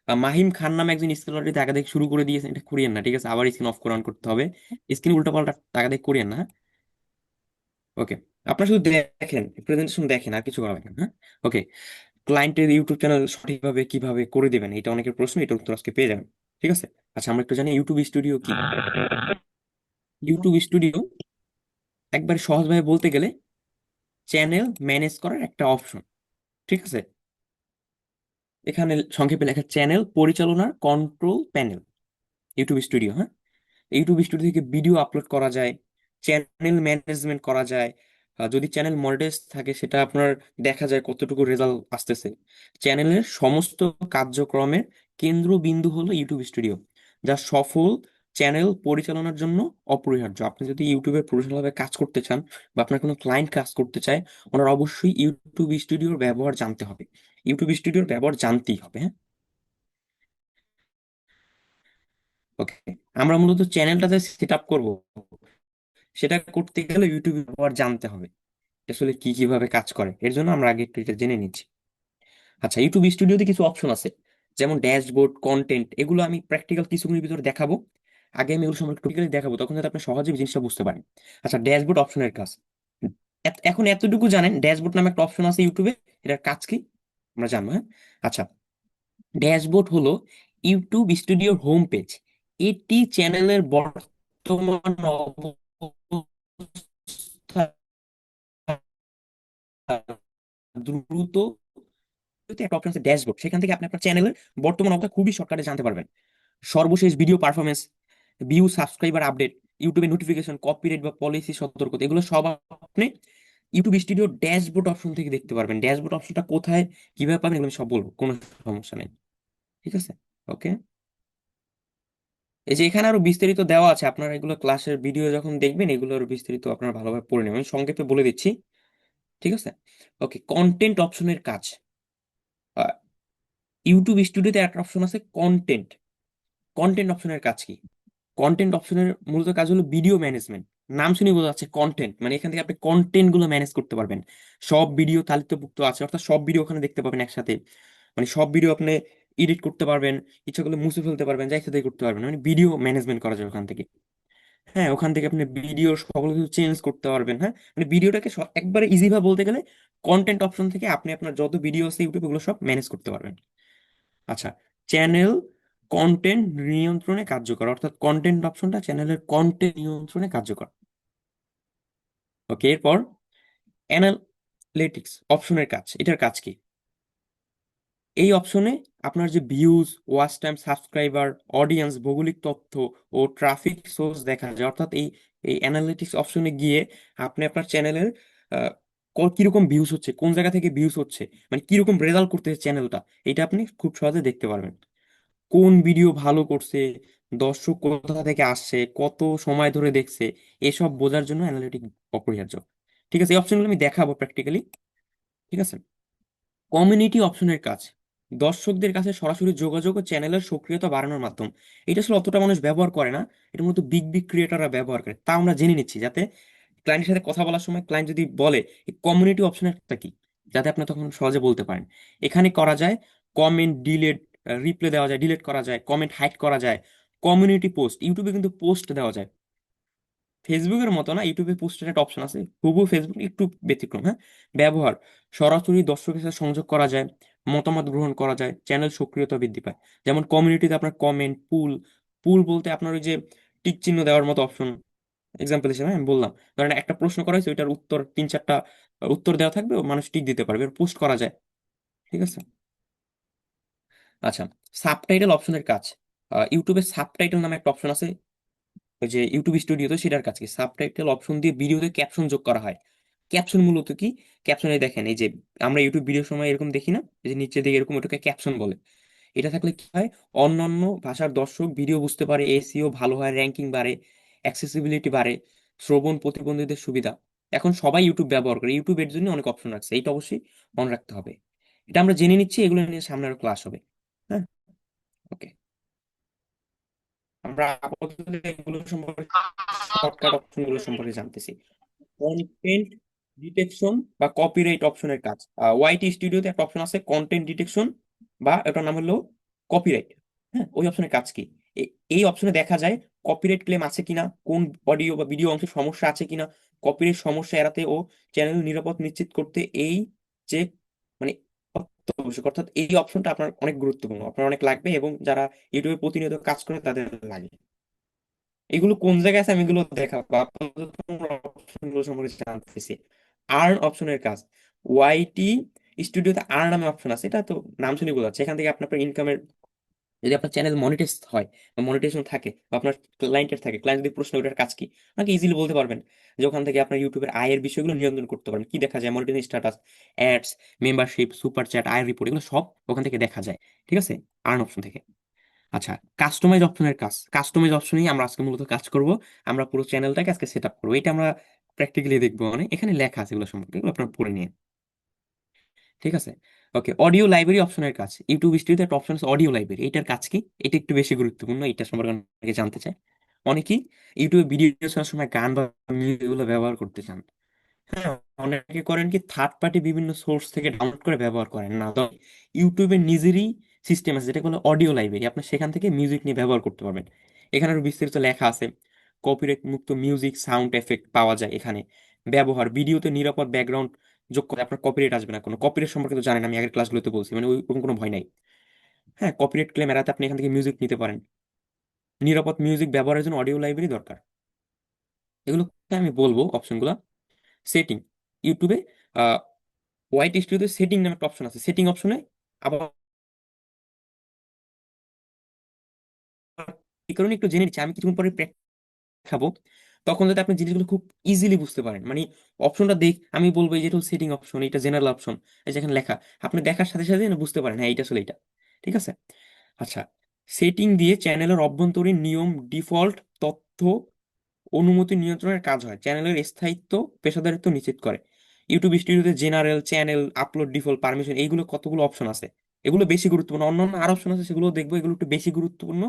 মাহিম খান নামে একজন স্ক্রিন অলরেডি টাকা দিয়ে শুরু করে দিয়েছেন, এটা করিয়েন না, ঠিক আছে? আবার স্ক্রিন অফ করে অন করতে হবে, স্ক্রিন উল্টা পাল্টা টাকা দিয়ে করিয়েন না। ওকে, আপনারা শুধু দেখেন, প্রেজেন্টেশন দেখেন, আর কিছু করা লাগবে না। ওকে, ক্লায়েন্টের ইউটিউব চ্যানেল সঠিকভাবে কিভাবে করে দেবেন, এটা অনেকের প্রশ্ন, এটা উত্তর আজকে পেয়ে যাবেন, ঠিক আছে? আচ্ছা, আমরা একটু জানি ইউটিউব স্টুডিও কি। ইউটিউব স্টুডিও একবার সহজভাবে বলতে গেলে চ্যানেল ম্যানেজ করার একটা অপশন, ঠিক আছে? এখানে সংক্ষেপে লেখা চ্যানেল পরিচালনার কন্ট্রোল প্যানেল, ইউটিউব স্টুডিও। হ্যাঁ, ইউটিউব স্টুডিও থেকে ভিডিও আপলোড করা যায়, চ্যানেল ম্যানেজমেন্ট করা যায়, যদি চ্যানেল মনিটাইজ থাকে সেটা আপনার দেখা যায় কতটুকু রেজাল্ট আসতেছে। চ্যানেলের সমস্ত কার্যক্রমের কেন্দ্রবিন্দু হলো ইউটিউব স্টুডিও, যা সফল চ্যানেল পরিচালনার জন্য অপরিহার্য। আপনি যদি ইউটিউবে প্রফেশনালভাবে কাজ করতে চান বা আপনার কোনো ক্লায়েন্ট কাজ করতে চায়, ওনার অবশ্যই ইউটিউব স্টুডিওর ব্যবহার জানতে হবে, ইউটিউব স্টুডিওর ব্যবহার জানতেই হবে। হ্যাঁ, ওকে, আমরা মূলত চ্যানেলটাতে সেট আপ করবো, সেটা করতে গেলে ইউটিউব ব্যবহার জানতে হবে, আসলে কি কিভাবে কাজ করে। এর জন্য আমরা আগে একটু এটা জেনে নিচ্ছি। আচ্ছা, ইউটিউব স্টুডিওতে কিছু অপশন আছে, যেমন ড্যাশবোর্ড, কন্টেন্ট, এগুলো আমি প্র্যাকটিক্যাল কিছুক্ষণের ভিতরে দেখাবো। আগে আমি এগুলো সম্পর্কে টোটালি দেখাবো, তখন যাতে আপনি সহজে জিনিসটা বুঝতে পারেন। আচ্ছা, ড্যাশবোর্ড অপশনের কাজ, এখন এতটুকু জানেন ড্যাশবোর্ড নামে একটা অপশন আছে ইউটিউবে, এটার কাজ কি আমরা জানবো। হ্যাঁ, আচ্ছা, ড্যাশবোর্ড হলো ইউটিউব স্টুডিওর হোম পেজ, এটি চ্যানেলের বর্তমান অবস্থা দ্রুত একটা অপশন আছে ড্যাশবোর্ড, সেখান থেকে আপনি আপনার চ্যানেলের বর্তমান অবস্থা খুবই শর্টকাটে জানতে পারবেন। সর্বশেষ video performance, view, subscriber update, ইউটিউবের নোটিফিকেশন, কপিরাইট বা পলিসি সতর্কতা, এগুলো সব আপনি ইউটিউব স্টুডিও ড্যাশবোর্ড অপশন থেকে দেখতে পারবেন। ড্যাশবোর্ড অপশনটা কোথায়, কিভাবে পাবেন, এগুলো আমি সব বলবো, কোনো সমস্যা নেই, ঠিক আছে? ওকে, এই যে এখানে আরো বিস্তারিত দেওয়া আছে, আপনারা এগুলো ক্লাসের ভিডিও যখন দেখবেন এগুলো আরো বিস্তারিত আপনারা ভালোভাবে পড়ে নেবেন, আমি সংক্ষেপে বলে দিচ্ছি, ঠিক আছে? ওকে, কন্টেন্ট অপশনের কাজ, ইউটিউব স্টুডিওতে একটা অপশন আছে কন্টেন্ট। কন্টেন্ট অপশনের কাজ কি? কন্টেন্ট অপশনের মূলত কাজ হলো ভিডিও ম্যানেজমেন্ট। নাম শুনে বোঝা যাচ্ছে কন্টেন্ট, মানে এখান থেকে আপনি কন্টেন্ট গুলো ম্যানেজ করতে পারবেন। সব ভিডিও তালিকাভুক্ত আছে, অর্থাৎ সব ভিডিও ওখানে দেখতে পাবেন একসাথে, মানে সব ভিডিও আপনি এডিট করতে পারবেন, ইচ্ছা করলে মুছে ফেলতে পারবেন, যা ইচ্ছা তাই করতে পারবেন, মানে ভিডিও ম্যানেজমেন্ট করা যায় ওখান থেকে। হ্যাঁ, ওখান থেকে আপনি ভিডিও সকল কিছু চেঞ্জ করতে পারবেন। হ্যাঁ, মানে ভিডিওটাকে একবারে ইজি ভাবে বলতে গেলে কন্টেন্ট অপশন থেকে আপনি আপনার যত ভিডিও আছে ইউটিউবে ওগুলো সব ম্যানেজ করতে পারবেন। আচ্ছা, চ্যানেল কন্টেন্ট নিয়ন্ত্রণে কার্যকর, অর্থাৎ কন্টেন্ট অপশনটা চ্যানেলের কন্টেন্ট নিয়ন্ত্রণে কার্যকর। ওকে, এরপর অ্যানালিটিক্স অপশনের কাজ, এটার কাজ কি? এই অপশনে আপনার যে views, watch time, subscriber, audience, ভৌগোলিক তথ্য ও ট্রাফিক সোর্স দেখা যায়। অর্থাৎ এই এই অ্যানালিটিক্স অপশনে গিয়ে আপনি আপনার চ্যানেলের কিরকম ভিউজ হচ্ছে, কোন জায়গা থেকে ভিউজ হচ্ছে, মানে কিরকম রেজাল্ট করতেছে চ্যানেলটা, এটা আপনি খুব সহজে দেখতে পারবেন। কোন ভিডিও ভালো করছে, দর্শক কোথা থেকে আসছে, কত সময় ধরে দেখছে, এসব বোঝার জন্য অ্যানালিটিক্স অপরিহার্য। ঠিক আছে, এই অপশনগুলো আমি দেখাবো প্র্যাকটিক্যালি। ঠিক আছে, কমিউনিটি অপশনের কাজ দর্শকদের কাছে সরাসরি যোগাযোগ ও চ্যানেলের সক্রিয়তা বাড়ানোর মাধ্যম। এটা আসলে অতটা মানুষ ব্যবহার করে না, এটা মূলত বিগ বিগ ক্রিয়েটাররা ব্যবহার করে। তা আমরা জেনে নিচ্ছি, যাতে ক্লায়েন্টের সাথে কথা বলার সময় ক্লায়েন্ট যদি বলে এই কমিউনিটি অপশনটা কি, যাতে আপনি তখন সহজে বলতে পারেন। এখানে করা যায় কমেন্ট ডিলেট, রিপ্লে দেওয়া যায়, ডিলিট করা যায়, কমেন্ট হাইড করা যায়, কমিউনিটি পোস্ট, ইউটিউবে কিন্তু পোস্ট দেওয়া যায়। ফেসবুকের মতো না, ইউটিউবে পোস্টের একটা অপশন আছে, হুবহু ফেসবুক একটু ব্যতিক্রম। হ্যাঁ, ব্যবহার সরাসরি দর্শকের সাথে সংযোগ করা যায়, মতামত গ্রহণ করা যায়, চ্যানেল সক্রিয়তা বৃদ্ধি পায়। যেমন কমিউনিটিতে আপনার কমেন্ট, পুল, পুল বলতে আপনার ওই যে টিক চিহ্ন দেওয়ার মতো অপশন। এক্সাম্পল হিসেবে আমি বললাম, ধরেন একটা প্রশ্ন করা হয়েছে, ওইটার উত্তর 3-4টা উত্তর দেওয়া থাকবে, ও মানুষ টিক দিতে পারবে, পোস্ট করা যায়। ঠিক আছে। আচ্ছা, সাবটাইটেল অপশনের কাজ ইউটিউবে সাবটাইটেল নামে একটা অপশন আছে, ওই যে ইউটিউব স্টুডিওতে, সেটার কাজ কি? সাবটাইটেল অপশন দিয়ে ভিডিওতে ক্যাপশন যোগ করা হয়। ক্যাপশন মূলত কি? ক্যাপশনে দেখেন এই যে আমরা ইউটিউব ভিডিওর সময় এরকম দেখি না, এই যে নিচের দিকে এরকম, ওটাকে ক্যাপশন বলে। এটা থাকলে কি হয়, অন্যান্য ভাষার দর্শক ভিডিও বুঝতে পারে, এসইও ভালো হয়, র্যাঙ্কিং বাড়ে, অ্যাক্সেসিবিলিটি বাড়ে, শ্রবণ প্রতিবন্ধীদের সুবিধা। এখন সবাই ইউটিউব ব্যবহার করে, ইউটিউবের জন্য অনেক অপশন রাখছে, এইটা অবশ্যই মনে রাখতে হবে। এটা আমরা জেনে নিচ্ছি, এগুলো নিয়ে সামনে আরো ক্লাস হবে। হ্যাঁ, ওকে। আমরা আপাতত এগুলো সম্পর্কে, শর্টকাট অপশনগুলো সম্পর্কে জানতেছি। কন্টেন্ট ডিটেকশন বা কপিরাইট অপশনের কাজ ওয়াইটি স্টুডিওতে একটা অপশন আছে কন্টেন্ট ডিটেকশন, বা এটার নাম হলো কপিরাইট। হ্যাঁ, ওই অপশনের কাজ কি? এই অপশনে দেখা যায় কপিরাইট ক্লেম আছে কিনা, কোন অডিও বা ভিডিও অংশে সমস্যা আছে কিনা, কপিরাইট সমস্যা এড়াতে ও চ্যানেল নিরাপদ নিশ্চিত করতে এই যে মানে অত্যাবশ্যক। অর্থাৎ এই অপশনটা আপনার অনেক গুরুত্বপূর্ণ, আপনার অনেক লাগবে, এবং যারা ইউটিউবে প্রতিনিয়ত কাজ করে তাদের লাগে। এগুলো কোন জায়গায় আছে আমি এগুলো দেখাবো, আপাতত আমরা অপশনগুলো সম্পর্কে জানতেছি। আর্ন অপশনের কাজ ওয়াইটি স্টুডিওতে আর্ন নামে অপশন আছে, এটা তো নাম শুনে বোঝা যাচ্ছে। এখান থেকে আপনার ইনকামের, যদি আপনার চ্যানেল মনিটাইজ হয় বা মনিটাইজেশন থাকে, বা আপনার ক্লায়েন্টের থাকে, ক্লায়েন্ট যদি প্রশ্ন ওটার কাজ কি, আপনাকে ইজিলি বলতে পারবেন যে ওখান থেকে আপনার ইউটিউবের আয়ের বিষয়গুলো নিয়ন্ত্রণ করতে পারবেন। কি দেখা যায়? Monetization status, ads, membership, super chat, আয়ের রিপোর্ট, এগুলো সব ওখান থেকে দেখা যায়। ঠিক আছে, আর্ন অপশন থেকে। আচ্ছা, কাস্টমাইজ অপশনের কাজ, কাস্টমাইজ অপশনেই আমরা আজকে মূলত কাজ করব। আমরা পুরো চ্যানেলটাকে আজকে সেট আপ করবো, এটা আমরা প্র্যাকটিক্যালি দেখবো, মানে এখানে লেখা আছে এগুলো সম্পর্কে, এগুলো আপনারা পড়ে নিন। ঠিক আছে, ওকে। অডিও লাইব্রেরি অপশনের কাজ ইউটিউব স্টুডিওতে একটা অপশন আছে অডিও লাইব্রেরি, এটার কাজ কি? এটা একটু বেশি গুরুত্বপূর্ণ, এটা সম্পর্কে অনেকে জানতে চায়। অনেকেই ইউটিউবে ভিডিও ছাড়ার সময় গান বা মিউজিক এগুলো ব্যবহার করতে চান। হ্যাঁ, অনেকে করেন কি, থার্ড পার্টি বিভিন্ন সোর্স থেকে ডাউনলোড করে ব্যবহার করেন না, তো ইউটিউবের নিজেরই সিস্টেম আছে যেটা বলে অডিও লাইব্রেরি, আপনি সেখান থেকে মিউজিক নিয়ে ব্যবহার করতে পারবেন। এখানে আরো বিস্তারিত লেখা আছে, কপিরাইট মুক্ত মিউজিক, সাউন্ড এফেক্ট পাওয়া যায় এখানে। ব্যবহার ভিডিওতে নিরাপদ ব্যাকগ্রাউন্ড যোগ করে আপনার কপিরাইট আসবে না, কোনো কপিরাইট সম্পর্কে তো জানেন, আমি আগের ক্লাসগুলোতে বলছি, মানে ওরকম কোনো ভয় নাই। হ্যাঁ, কপিরাইট ক্লেম এড়াতে আপনি এখান থেকে মিউজিক নিতে পারেন। নিরাপদ মিউজিক ব্যবহারের জন্য অডিও লাইব্রেরি দরকার। এগুলোকে আমি বলবো অপশনগুলো। সেটিং ইউটিউবে হোয়াইট স্টুডিওতে সেটিং নামে একটা অপশন আছে, সেটিং অপশনে আবার এই কারণে একটু জেনে নিচ্ছি, আমি কিছুক্ষণ পরে দেখাবো, তখন যাতে আপনি জিনিসগুলো খুব ইজিলি বুঝতে পারেন। মানে অপশনটা আমি বলবো এই যে এটা সেটিং অপশন, এটা জেনারেল অপশন, এই যেখানে লেখা, আপনি দেখার সাথে সাথে না বুঝতে পারেন হ্যাঁ এটা আসলে এটা। ঠিক আছে। আচ্ছা, সেটিং দিয়ে চ্যানেলের অভ্যন্তরীণ নিয়ম, ডিফল্ট তথ্য, অনুমতি নিয়ন্ত্রণের কাজ হয়, চ্যানেলের স্থায়িত্ব, পেশাদারিত্ব নিশ্চিত করে। ইউটিউব স্টুডিওতে general, channel, upload, default, permission, এইগুলো কতগুলো অপশন আছে, এগুলো বেশি গুরুত্বপূর্ণ। অন্যান্য আর অপশন আছে, সেগুলো দেখবো, এগুলো একটু বেশি গুরুত্বপূর্ণ,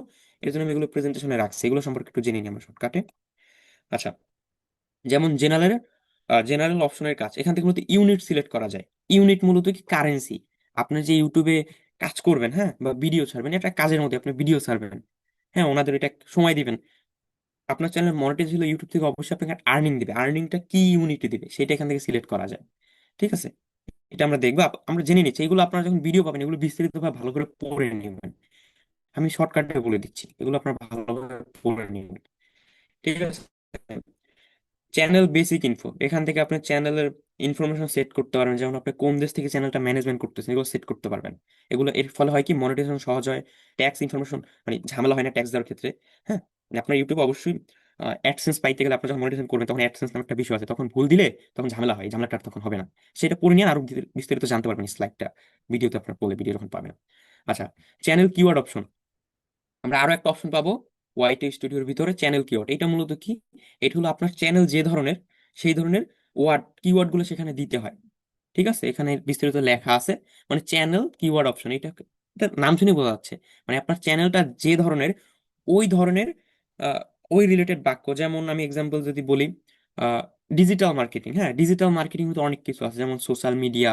এর জন্য আমি এগুলো প্রেজেন্টেশনে রাখছি, এগুলো সম্পর্কে একটু জেনে নিই আমরা শর্টকাটে। আচ্ছা, যেমন জেনারেল অপশনের কাজ, এখান থেকে মূলত ইউনিট সিলেক্ট করা যায়। ইউনিট মূলত কি? কারেন্সি। আপনি যে ইউটিউবে কাজ করবেন, হ্যাঁ, বা ভিডিও ছাড়বেন, এটা কাজের মধ্যে আপনি ভিডিও ছাড়বেন, হ্যাঁ, ওনাদের এটা সময় দিবেন, আপনার চ্যানেল মনিটাইজ হলে ইউটিউব থেকে অবশ্যই আপনাকে আর্নিং দিবে। আর্নিংটা কি ইউনিটে দিবে সেটা এখান থেকে সিলেক্ট করা যায়। ঠিক আছে, এটা আমরা দেখবো, আমরা জেনে নিচ্ছি। এগুলো আপনারা যখন ভিডিও পাবেন এগুলো বিস্তারিতভাবে ভালো করে পড়ে নেবেন। আমি শর্টকাটে বলে দিচ্ছি, এগুলো আপনারা ভালোভাবে পড়ে নেবেন। ঠিক আছে, চ্যানেল বেসিক ইনফো, এখান থেকে আপনি চ্যানেলের ইনফরমেশন সেট করতে পারবেন, যেমন আপনি কোন দেশ থেকে চ্যানেলটা ম্যানেজমেন্ট করতেছেন এগুলো সেট করতে পারবেন। এগুলো এর ফলে হয় কি, মনিটাইজেশন সহজ হয়, ট্যাক্স ইনফরমেশন মানে ঝামেলা হয় না ট্যাক্স দেওয়ার ক্ষেত্রে। হ্যাঁ, মানে আপনার ইউটিউব অবশ্যই অ্যাডসেন্স পাইতে গেলে আপনি যখন মনিটাইজেশন করবেন তখন অ্যাডসেন্স নামে একটা বিষয় আছে, তখন ভুল দিলে তখন ঝামেলা হয়, এই ঝামেলাটা আর তখন হবে না। সেটা পড়ে নিয়ে আরো বিস্তারিত জানতে পারবেন স্লাইডটা ভিডিওতে আপনার বলে, ভিডিও যখন পাবেন। আচ্ছা, চ্যানেল কিওয়ার্ড অপশন, আমরা আরো একটা অপশন পাবো ওয়াইটি স্টুডিওর ভিতরে, চ্যানেল কিওয়ার্ড। এটা মূলত কি, এটা হলো আপনার চ্যানেল যে ধরনের সেই ধরনের কিওয়ার্ড গুলো সেখানে দিতে হয়। ঠিক আছে, এখানে বিস্তারিত লেখা আছে, মানে চ্যানেল কিওয়ার্ড অপশন, এটা এটা নাম শুনে বোঝা যাচ্ছে মানে আপনার চ্যানেলটা যে ধরনের ওই ধরনের আহ, ওই রিলেটেড বাক্য। যেমন আমি এক্সাম্পল যদি বলি, ডিজিটাল মার্কেটিং, হ্যাঁ ডিজিটাল মার্কেটিং তো অনেক কিছু আছে, যেমন সোশ্যাল মিডিয়া,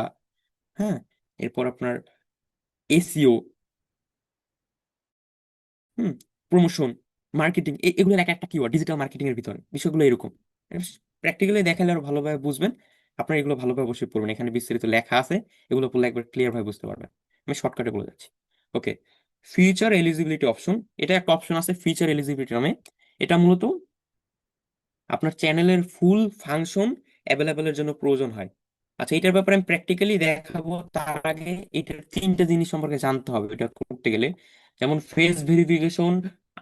হ্যাঁ, এরপর আপনার এসইও, হুম, প্রমোশন, মার্কেটিং, এগুলোর এক একটা কিওয়ার্ড ডিজিটাল মার্কেটিং এর ভিতরে, বিষয়গুলো এরকম। প্র্যাকটিক্যালি দেখালে আরো ভালোভাবে বুঝবেন। আপনারা এগুলো ভালোভাবে অবশ্যই পড়বেন, এখানে বিস্তারিত লেখা আছে, এগুলো পড়লে একবার ক্লিয়ার ভাবে বুঝতে পারবেন। আমি শর্টকাটে বলে যাচ্ছি। ওকে, ফিচার এলিজিবিলিটি অপশন, এটা একটা অপশন আছে ফিচার এলিজিবিলিটি নামে। এটা মূলত আপনার চ্যানেলের ফুল ফাংশন অ্যাভেলেবেলের জন্য প্রয়োজন হয়। আচ্ছা, এটার ব্যাপারে আমি প্র্যাকটিক্যালি দেখাবো, তার আগে এটার তিনটা জিনিস সম্পর্কে জানতে হবে এটা করতে গেলে। যেমন face verification,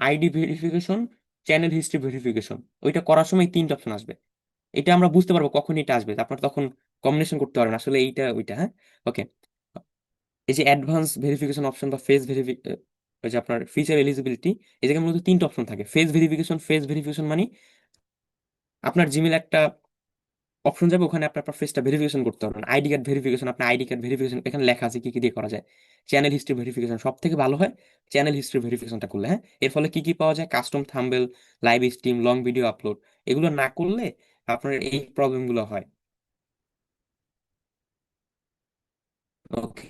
ID verification, channel history verification. ওইটা করার সময় এই তিনটা অপশন আসবে। এটা আমরা বুঝতে পারবো কখন এটা আসবে, আপনার তখন কম্বিনেশন করতে পারবেন আসলে এইটা ওইটা। হ্যাঁ, ওকে, এই যে অ্যাডভান্স ভেরিফিকেশন অপশন বা ফেস ভেরিফি ওই যে আপনার ফিচার এলিজিবিলিটি, এই জায়গায় মূলত তিনটা অপশন থাকে। ফেস ভেরিফিকেশন মানে আপনার জিমেল একটা অপশন যাবে, ওখানে আপনার ফেসটা ভেরিফিকেশন করতে পারবেন। আইডি কার্ড ভেরিফিকেশন, আপনার আইডি কার্ড ভেরিফিকেশন এখানে লেখা আছে কি কি দিয়ে করা যায়। চ্যানেল হিস্ট্রি ভেরিফিকেশন সব থেকে ভালো হয় চ্যানেল হিস্ট্রি ভেরিফিকেশনটা করলে। হ্যাঁ, এর ফলে কি কি পাওয়া যায়, custom thumbnail, live stream, long video upload, এগুলো না করলে আপনার এই প্রবলেম গুলো হয়। ওকে,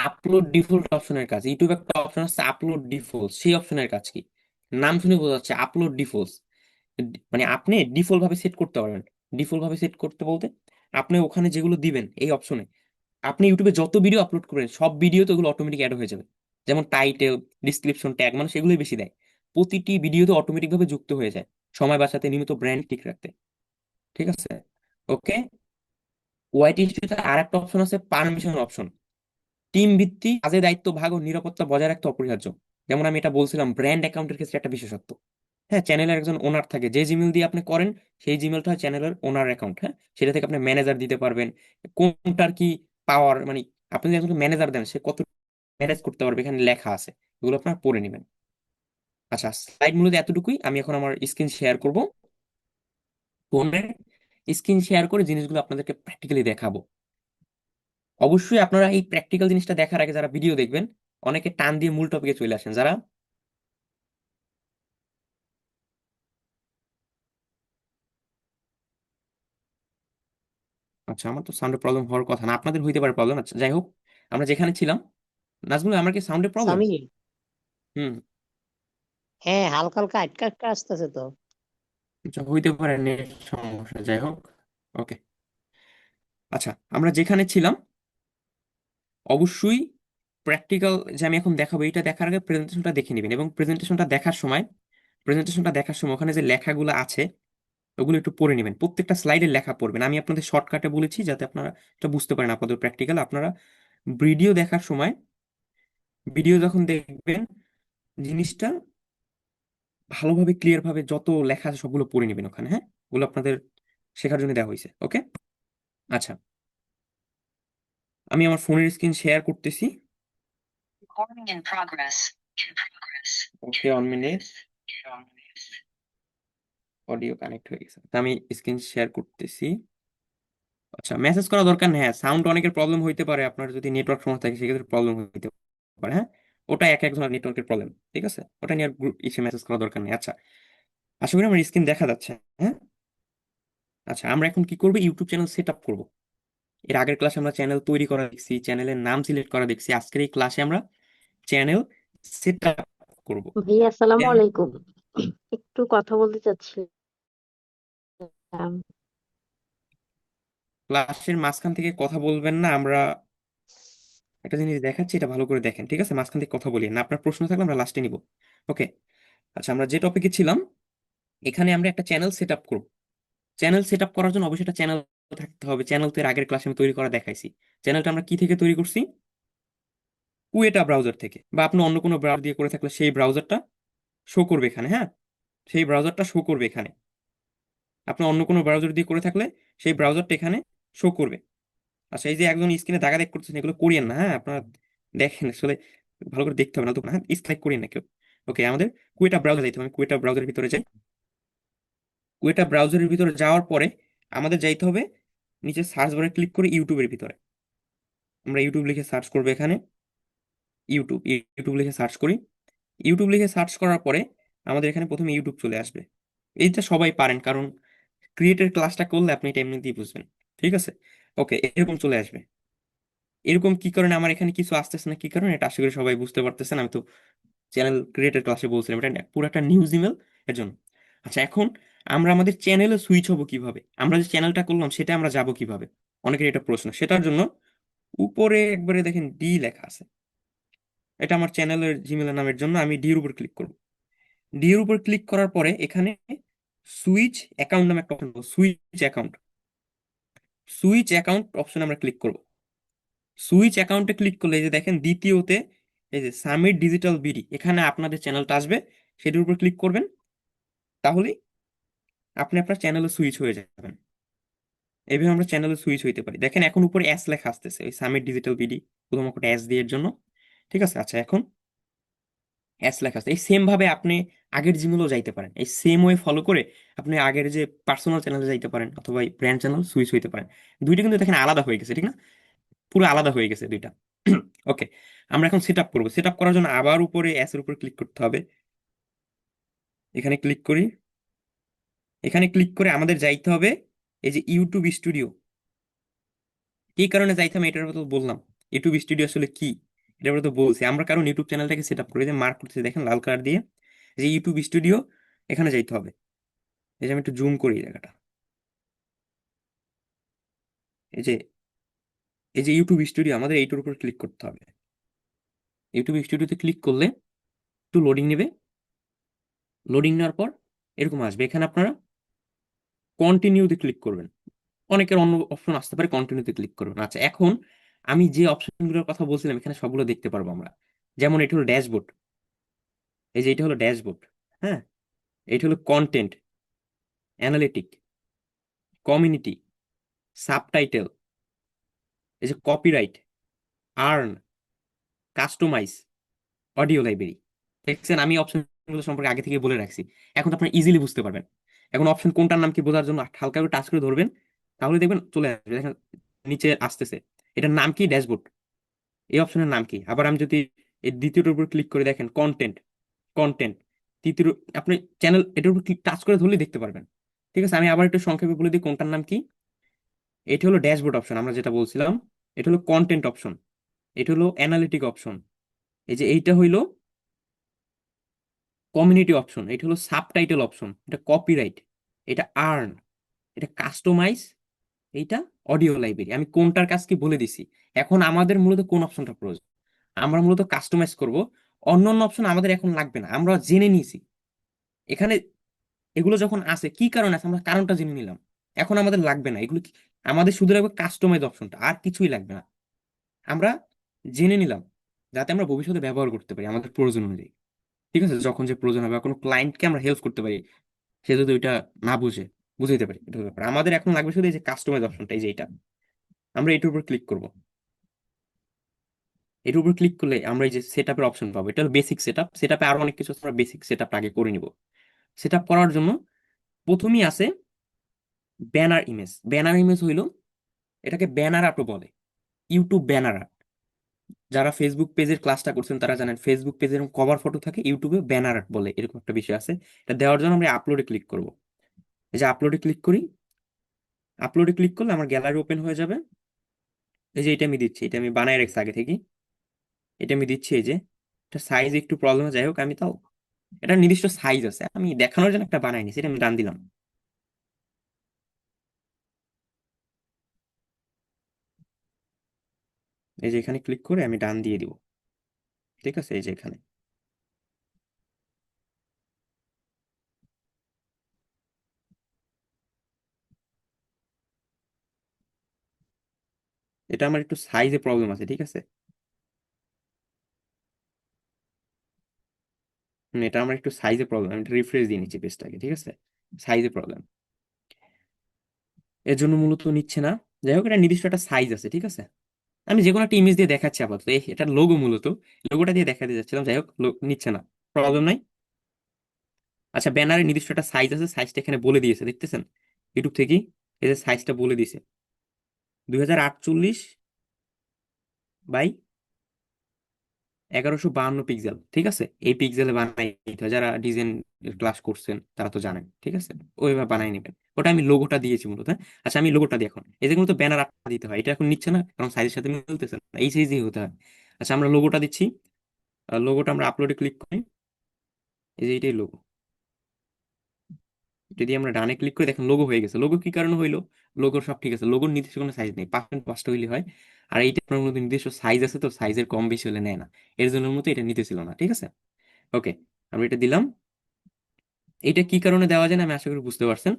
আপলোড ডিফল্ট অপশনের কাজ, ইউটিউবে একটা অপশন আছে আপলোড ডিফল্ট, সেই অপশনের কাজ কি, নাম শুনে বোঝা যাচ্ছে আপলোড ডিফল্ট। মানে আপনি ডিফল্ট ভাবে সেট করতে পারবেন। ডিফল্ট ভাবে সেট করতে বলতে আপনি ওখানে যেগুলো দিবেন এই অপশনে, আপনি ইউটিউবে যত ভিডিও আপলোড করবেন সব ভিডিও তো ওগুলো অটোমেটিক অ্যাড হয়ে যাবে। যেমন টাইটেল, ডিসক্রিপশন, ট্যাগ, মানে সেগুলোই বেশি দেয়। প্রতিটি ভিডিওতে অটোমেটিক ভাবে যুক্ত হয়ে যায়, সময় বাঁচাতে, নিয়মিত ব্র্যান্ড ঠিক রাখতে। ঠিক আছে, ওকে। ওয়াইটি স্টুডিওতে আর একটা অপশন আছে পারমিশন অপশন। টিম ভিত্তিক কাজে দায়িত্ব ভাগ ও নিরাপত্তা বজায় রাখতে অপরিহার্য। যেমন আমি এটা বলছিলাম ব্র্যান্ড অ্যাকাউন্টের ক্ষেত্রে একটা বিশেষত্ব। হ্যাঁ, চ্যানেলের একজন ওনার থাকে, যে জিমেল দিয়ে আপনি করেন সেই জিমেলটা হয় চ্যানেলের ওনার অ্যাকাউন্ট। হ্যাঁ, সেটা থেকে আপনি ম্যানেজার দিতে পারবেন, কোনটার কি পাওয়ার, মানে আপনি যদি একজন ম্যানেজার দেন সে কত ম্যানেজ করতে পারবে এখানে লেখা আছে, এগুলো আপনার পড়ে নেবেন। আচ্ছা, স্লাইড মূলত এতটুকুই। আমি এখন আমার স্ক্রিন শেয়ার করব, ফোনের স্ক্রিন শেয়ার করে জিনিসগুলো আপনাদেরকে প্র্যাকটিক্যালি দেখাবো। অবশ্যই আপনারা এই প্র্যাকটিক্যাল জিনিসটা দেখার আগে যারা ভিডিও দেখবেন, অনেকে টান দিয়ে মূল টপিকে চলে আসেন যারা। আচ্ছা, আমার তো সাউন্ডের প্রবলেম হওয়ার কথা না, আপনাদের হইতে পারে প্রবলেম। আচ্ছা, যাই হোক, আমরা যেখানে ছিলাম, নাজমুল আমার কি সাউন্ডের প্রবলেম? সামি, হুম, হ্যাঁ হালকা হালকা আটকা আটকা আসতেছে তো। আচ্ছা, হইতে পারে নেট সমস্যা, যাই হোক। ওকে, আচ্ছা, আমরা যেখানে ছিলাম অবশ্যই প্র্যাকটিক্যাল যে আমি এখন দেখাবো এটা দেখার আগে প্রেজেন্টেশনটা দেখে নেবেন, এবং প্রেজেন্টেশনটা দেখার সময় ওখানে যে লেখাগুলো আছে ওগুলো একটু পড়ে নেবেন, প্রত্যেকটা স্লাইডের লেখা পড়বেন। আমি আপনাদের শর্টকাটে বলেছি যাতে আপনারা এটা বুঝতে পারেন। আপনাদের প্র্যাকটিক্যাল আপনারা ভিডিও দেখার সময়, ভিডিও যখন দেখবেন জিনিসটা ভালোভাবে ক্লিয়ার ভাবে যত লেখা আছে সবগুলো পড়ে নেবেন ওখানে। হ্যাঁ, ওগুলো আপনাদের শেখার জন্য দেওয়া হয়েছে। ওকে, আচ্ছা, আমি আমার ফোনের স্ক্রিন শেয়ার করতেছি। ওকে, 1 মিনিট, অডিও কানেক্ট হয়ে গেছে, তা আমি স্ক্রিন শেয়ার করতেছি। আচ্ছা, মেসেজ করা দরকার নেই। হ্যাঁ, সাউন্ড অনেকের প্রবলেম হইতে পারে, আপনার যদি নেটওয়ার্ক সমস্যা থাকে সেক্ষেত্রে প্রবলেম হইতে পারে। হ্যাঁ, ওটা এক একজনের নেটওয়ার্কের প্রবলেম, ঠিক আছে, ওটা নিয়ে গ্রুপ ইসে মেসেজ করা দরকার নেই। আচ্ছা, আশা করি আমার স্ক্রিন দেখা যাচ্ছে। হ্যাঁ, আচ্ছা, আমরা এখন কি করবো, ইউটিউব চ্যানেল সেট আপ করবো। এর আগের ক্লাসে আমরা চ্যানেল তৈরি করা দেখছি, চ্যানেলের নাম সিলেক্ট করা দেখছি। আজকের এই ক্লাসে আমরা চ্যানেল সেট আপ করবো। ভাইয়া আসসালামু আলাইকুম। একটু কথা বলতে চাচ্ছিলাম। ক্লাসের মাঝখান থেকে কথা বলবেন না। আমরা একটা জিনিস দেখাচ্ছি, এটা ভালো করে দেখেন, ঠিক আছে? মাঝখান থেকে কথা বলি না, আপনার প্রশ্ন থাকলে আমরা লাস্টে নিব। ওকে, আচ্ছা, আমরা যে টপিকে ছিলাম, এখানে আমরা একটা চ্যানেল সেট আপ করব। চ্যানেল সেট আপ করার জন্য অবশ্যই একটা চ্যানেল থাকতে হবে। চ্যানেল তো এর আগের ক্লাসে আমি তৈরি করা দেখাইছি। চ্যানেলটা আমরা কি থেকে তৈরি করছি? কুয়েটা ব্রাউজার থেকে, বা আপনি অন্য কোনো ব্রাউজার দিয়ে করে থাকলে সেই ব্রাউজারটা শো করবে এখানে। হ্যাঁ, সেই ব্রাউজারটা শো করবে এখানে। আপনি অন্য কোনো ব্রাউজার দিয়ে করে থাকলে সেই ব্রাউজারটা এখানে শো করবে। আচ্ছা, এই যে একজন স্ক্রিনে দাগা করতেছেন, এগুলো করিয়েন না। হ্যাঁ, আপনারা দেখেন আসলে ভালো করে দেখতে হবে না তো। হ্যাঁ, স্ট্রাইক করিয়েন না কেউ। ওকে, আমাদের কুয়েটা ব্রাউজার যাইতে হবে। আমি কুয়েটা ব্রাউজারের ভিতরে যাই। কুয়েটা ব্রাউজারের ভিতরে যাওয়ার পরে আমাদের যাইতে হবে নিচে সার্চ বারে ক্লিক করে ইউটিউবের ভিতরে। আমরা ইউটিউব লিখে সার্চ করবো এখানে। ইউটিউব ইউটিউব লিখে সার্চ করি। ইউটিউব লিখে সার্চ করার পরে আমাদের এখানে প্রথমে ইউটিউব চলে আসবে। এইটা সবাই পারেন, কারণ ক্রিয়েটের ক্লাসটা করলে আপনি এটা এমনিতেই বুঝবেন। ঠিক আছে, ওকে, এরকম চলে আসবে। এরকম কি কারণে আমার এখানে কিছু আসতেছে না, কি কারণে, এটা আশা করি সবাই বুঝতে পারতেছেন। আমি তো চ্যানেল ক্রিয়েটের ক্লাসে বলছিলাম এটা পুরো একটা নিউজ ইমেল এর জন্য। আচ্ছা, এখন আমরা আমাদের চ্যানেলে সুইচ হব কিভাবে? আমরা যে চ্যানেলটা করলাম সেটা আমরা যাব কিভাবে? অনেকের এটা প্রশ্ন। সেটার জন্য উপরে একবারে দেখেন ডি লেখা আছে। এটা আমার চ্যানেলের জিমেল নামের জন্য আমি ডি এর উপর ক্লিক করব। ডি এর উপর ক্লিক করার পরে এখানে সুইচ অ্যাকাউন্ট নামে একটা option, switch account. Switch account option আমরা ক্লিক করব। সুইচ অ্যাকাউন্টে ক্লিক করলে এই যে দেখেন দ্বিতীয়তে এই যে সামিট ডিজিটাল বিডি, এখানে আপনাদের চ্যানেলটা আসবে। সেটির উপর ক্লিক করবেন, তাহলে আপনি আপনার চ্যানেলে সুইচ হয়ে যাবেন। এইভাবে আমরা চ্যানেলে সুইচ হইতে পারি। দেখেন এখন উপরে এস লেখা আসতেছে, ওই সামিট ডিজিটাল বিডি প্রথমত এস দিয়ে এর জন্য। ঠিক আছে, আচ্ছা, এখন এস লেখা আছে। এই সেম ভাবে আপনি আগের জিমেলও যাইতে পারেন। এই সেম ওয়ে ফলো করে আপনি আগের যে পার্সোনাল চ্যানেলে যাইতে পারেন, অথবা ব্র্যান্ড চ্যানেল সুইচ হইতে পারেন। দুইটা কিন্তু দেখেন আলাদা হয়ে গেছে, ঠিক না? পুরো আলাদা হয়ে গেছে দুইটা। ওকে, আমরা এখন সেট আপ করবো। সেট আপ করার জন্য আবার উপরে এস এর উপর ক্লিক করতে হবে। এখানে ক্লিক করি। এখানে ক্লিক করে আমাদের যাইতে হবে এই যে ইউটিউব স্টুডিও। এই কারণে যাইতে হবে এটার কথা বললাম। ইউটিউব স্টুডিও আসলে কি এটার কথা তো বলছি। আমরা কারণ ইউটিউব চ্যানেলটাকে সেট আপ করি, যে মার্ক করতেছি দেখেন লাল কালার দিয়ে, যে ইউটিউব স্টুডিও, এখানে যাইতে হবে। এই যে আমি একটু জুম করি এই জায়গাটা। এই যে ইউটিউব স্টুডিও, আমাদের এইটার উপর ক্লিক করতে হবে। ইউটিউব স্টুডিওতে ক্লিক করলে একটু লোডিং নেবে। লোডিং নেওয়ার পর এরকম আসবে। এখানে আপনারা কন্টিনিউতে ক্লিক করবেন। অনেকের অন্য অপশন আসতে পারে, কন্টিনিউতে ক্লিক করবেন। আচ্ছা, এখন আমি যে অপশনগুলোর কথা বলছিলাম এখানে সবগুলো দেখতে পারবো আমরা। যেমন এটা হলো ড্যাশবোর্ড, এই যে এটা হলো ড্যাশবোর্ড। হ্যাঁ, এটা হলো কন্টেন্ট, অ্যানালিটিক, কমিউনিটি, সাবটাইটেল, এই যে copyright, earn, customise, audio library. দেখছেন আমি অপশনগুলো সম্পর্কে আগে থেকে বলে রাখছি। এখন তো আপনারা ইজিলি বুঝতে পারবেন। এখন অপশন কোনটার নাম কি বোঝার জন্য হালকা করে টাচ করে ধরবেন, তাহলে দেখবেন চলে আসবে। দেখেন নিচে আসতেছে, এটার নাম কি? ড্যাশবোর্ড। এই অপশনের নাম কি? আবার আমি যদি এই দ্বিতীয়টার উপর ক্লিক করে দেখেন কন্টেন্ট, কন্টেন্ট, তৃতীয় আপনি চ্যানেল, এটার উপর ক্লিক টাচ করে ধরলে দেখতে পারবেন। ঠিক আছে, আমি আবার একটু সংক্ষেপে বলে দিই কোনটার নাম কি। এটা হলো ড্যাশবোর্ড অপশন, আমরা যেটা বলছিলাম। এটা হলো কন্টেন্ট অপশন। এটা হলো অ্যানালিটিক অপশন। এই যে এইটা হইলো কমিউনিটি অপশন। এটা হলো সাবটাইটেল অপশন। এটা কপিরাইট, এটা আর্ন, এটা কাস্টমাইজ, এইটা অডিও লাইব্রেরি। আমি কোনটার কাজ কি বলে দিছি। এখন আমাদের মূলত কোন অপশনটা প্রয়োজন? আমরা মূলত কাস্টমাইজ করব। অন্য অন্য অপশন আমাদের এখন লাগবে না, আমরা জেনে নিয়েছি। এখানে এগুলো যখন আসে কি কারণে আছে আমরা কারণটা জেনে নিলাম। এখন আমাদের লাগবে না এগুলো আমাদের শুধু লাগবে কাস্টমাইজ অপশনটা, আর কিছুই লাগবে না। আমরা জেনে নিলাম যাতে আমরা ভবিষ্যতে ব্যবহার করতে পারি আমাদের প্রয়োজন অনুযায়ী। ঠিক আছে, যখন যে প্রয়োজন হবে, কোনো ক্লায়েন্টকে আমরা হেল্প করতে পারি, সে যদি ওইটা না বুঝে বুঝাইতে পারি, এটা হলো ব্যাপার। আমাদের এখন লাগবে শুধু এই যে কাস্টমাইজ অপশনটা, এই যে এটা। আমরা এটার উপর ক্লিক করব। এটার উপর ক্লিক করলে আমরা এই যে সেট আপের অপশন পাবো। এটা হলো বেসিক সেট আপ। সেট আপে আরো অনেক কিছু আছে, আমরা বেসিক সেট আপ আগে করে নিব। সেট আপ করার জন্য প্রথমেই আছে ব্যানার ইমেজ। ব্যানার ইমেজ হইলো, এটাকে ব্যানার আর্টও বলে, ইউটিউব ব্যানার আর্ট। যারা ফেসবুক পেজের ক্লাসটা করছেন তারা জানেন ফেসবুক পেজের কভার ফটো থাকে, ইউটিউবে ব্যানার আর্ট বলে, এরকম একটা বিষয় আছে। এটা দেওয়ার জন্য আমরা আপলোডে ক্লিক করব। এই যে আপলোডে ক্লিক করি। আপলোডে ক্লিক করলে আমার গ্যালারি ওপেন হয়ে যাবে। এই যে এটা আমি দিচ্ছি, এটা আমি বানায় রাখছি আগে থেকে। এটা আমি দিচ্ছি। এই যে এটা সাইজ একটু প্রবলেম, যাই হোক আমি তাও এটা নির্দিষ্ট সাইজ আছে, আমি দেখানোর জন্য একটা বানাই নিছি, এটা আমি ডান দিলাম। এই যে এখানে ক্লিক করে আমি ডান দিয়ে দিব, ঠিক আছে, এই যে এখানে। এটা আমার একটু সাইজে প্রবলেম আছে, ঠিক আছে। এটা আমার একটু সাইজে প্রবলেম, আমি রিফ্রেশ দিয়ে নিচ্ছি পেজটাকে, ঠিক আছে, সাইজে প্রবলেম, এর জন্য মূলত নিচ্ছে না। যাই হোক, এটা নির্দিষ্ট একটা সাইজ আছে, ঠিক আছে। আমি যে কোনো একটা ইমেজ দিয়ে দেখাচ্ছি আপাতত, এটা লোগো, মূলত লোগোটা দিয়ে দেখাতে যাচ্ছিলাম, যাই হোক নিচ্ছে না, প্রবলেম নাই। আচ্ছা, ব্যানারের নির্দিষ্ট একটা সাইজ আছে, সাইজটা এখানে বলে দিয়েছে, দেখতেছেন ইউটিউব থেকেই, এই যে সাইজটা বলে দিয়েছে 2048 বাই 1152 পিক্সেল, ঠিক আছে। এই পিক্সেলে বানাই নিতে হয়, যারা ডিজাইন ক্লাস করছেন তারা তো জানেন, ঠিক আছে, ওইভাবে বানাই নেবেন। ওটা আমি লোগোটা দিয়েছি মূলত, হ্যাঁ। আচ্ছা, আমি লোগোটা দিই এখন, এই যে মূলত ব্যানার আটটা দিতে হয়, এটা এখন নিচ্ছে না কারণ সাইজের সাথে মিলতেছে না, এই সাইজই হতে হয়। আচ্ছা, আমরা লোগোটা দিচ্ছি, লোগোটা আমরা আপলোডে ক্লিক করি, এই যে এইটাই লোগো। যদি আমরা ডানে ক্লিক করে দেখেন লোগো হয়ে গেছে। লোগো কি কারণে হইলো? লোগোর সব ঠিক আছে, লোগোর নির্দিষ্ট কোনো সাইজ নেই, 5.5টা হইলে হয়। আর এইটা আপনার মধ্যে নির্দিষ্ট সাইজ আছে, তো সাইজের কম বেশি হলে নেয় না, এর জন্য মতো এটা নিতেছিল না, ঠিক আছে। ওকে, আমরা এটা দিলাম। এটা কি কারণে দেওয়া যায় না আমি আশা করি বুঝতে পারছেন,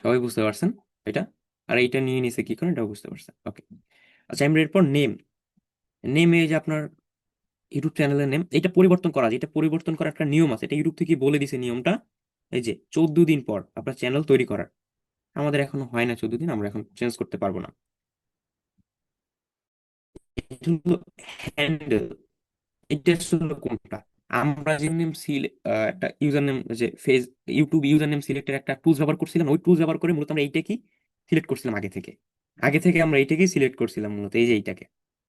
সবাই বুঝতে পারছেন এটা। আর এইটা নিয়ে নিছে কি কারণে, এটাও বুঝতে পারছেন। ওকে, আচ্ছা, আমরা এরপর নেম, এই যে আপনার ইউটিউব চ্যানেলের নেম, এটা পরিবর্তন করা যায়, এটা পরিবর্তন করার একটা নিয়ম আছে, এটা ইউটিউব থেকে বলে দিছে নিয়মটা। এই যে 14 দিন পর আপনার চ্যানেল তৈরি করার, আমাদের এখনো হয় না 14 দিন, আমরা এখন চেঞ্জ করতে পারবো না। এটা হলো হ্যান্ডেল, এটা আসলে কোনটা, আমরা যে নেম একটা ইউজার নেম, যে ফেস ইউটিউব ইউজার নেম সিলেক্টের একটা টুলস ব্যবহার করছিলাম, ওই টুলস ব্যবহার করে মূলত আমরা এইটাকে সিলেক্ট করছিলাম আগে থেকে আমরা এইটাকেই সিলেক্ট করছিলাম মূলত, এই যে এইটাকে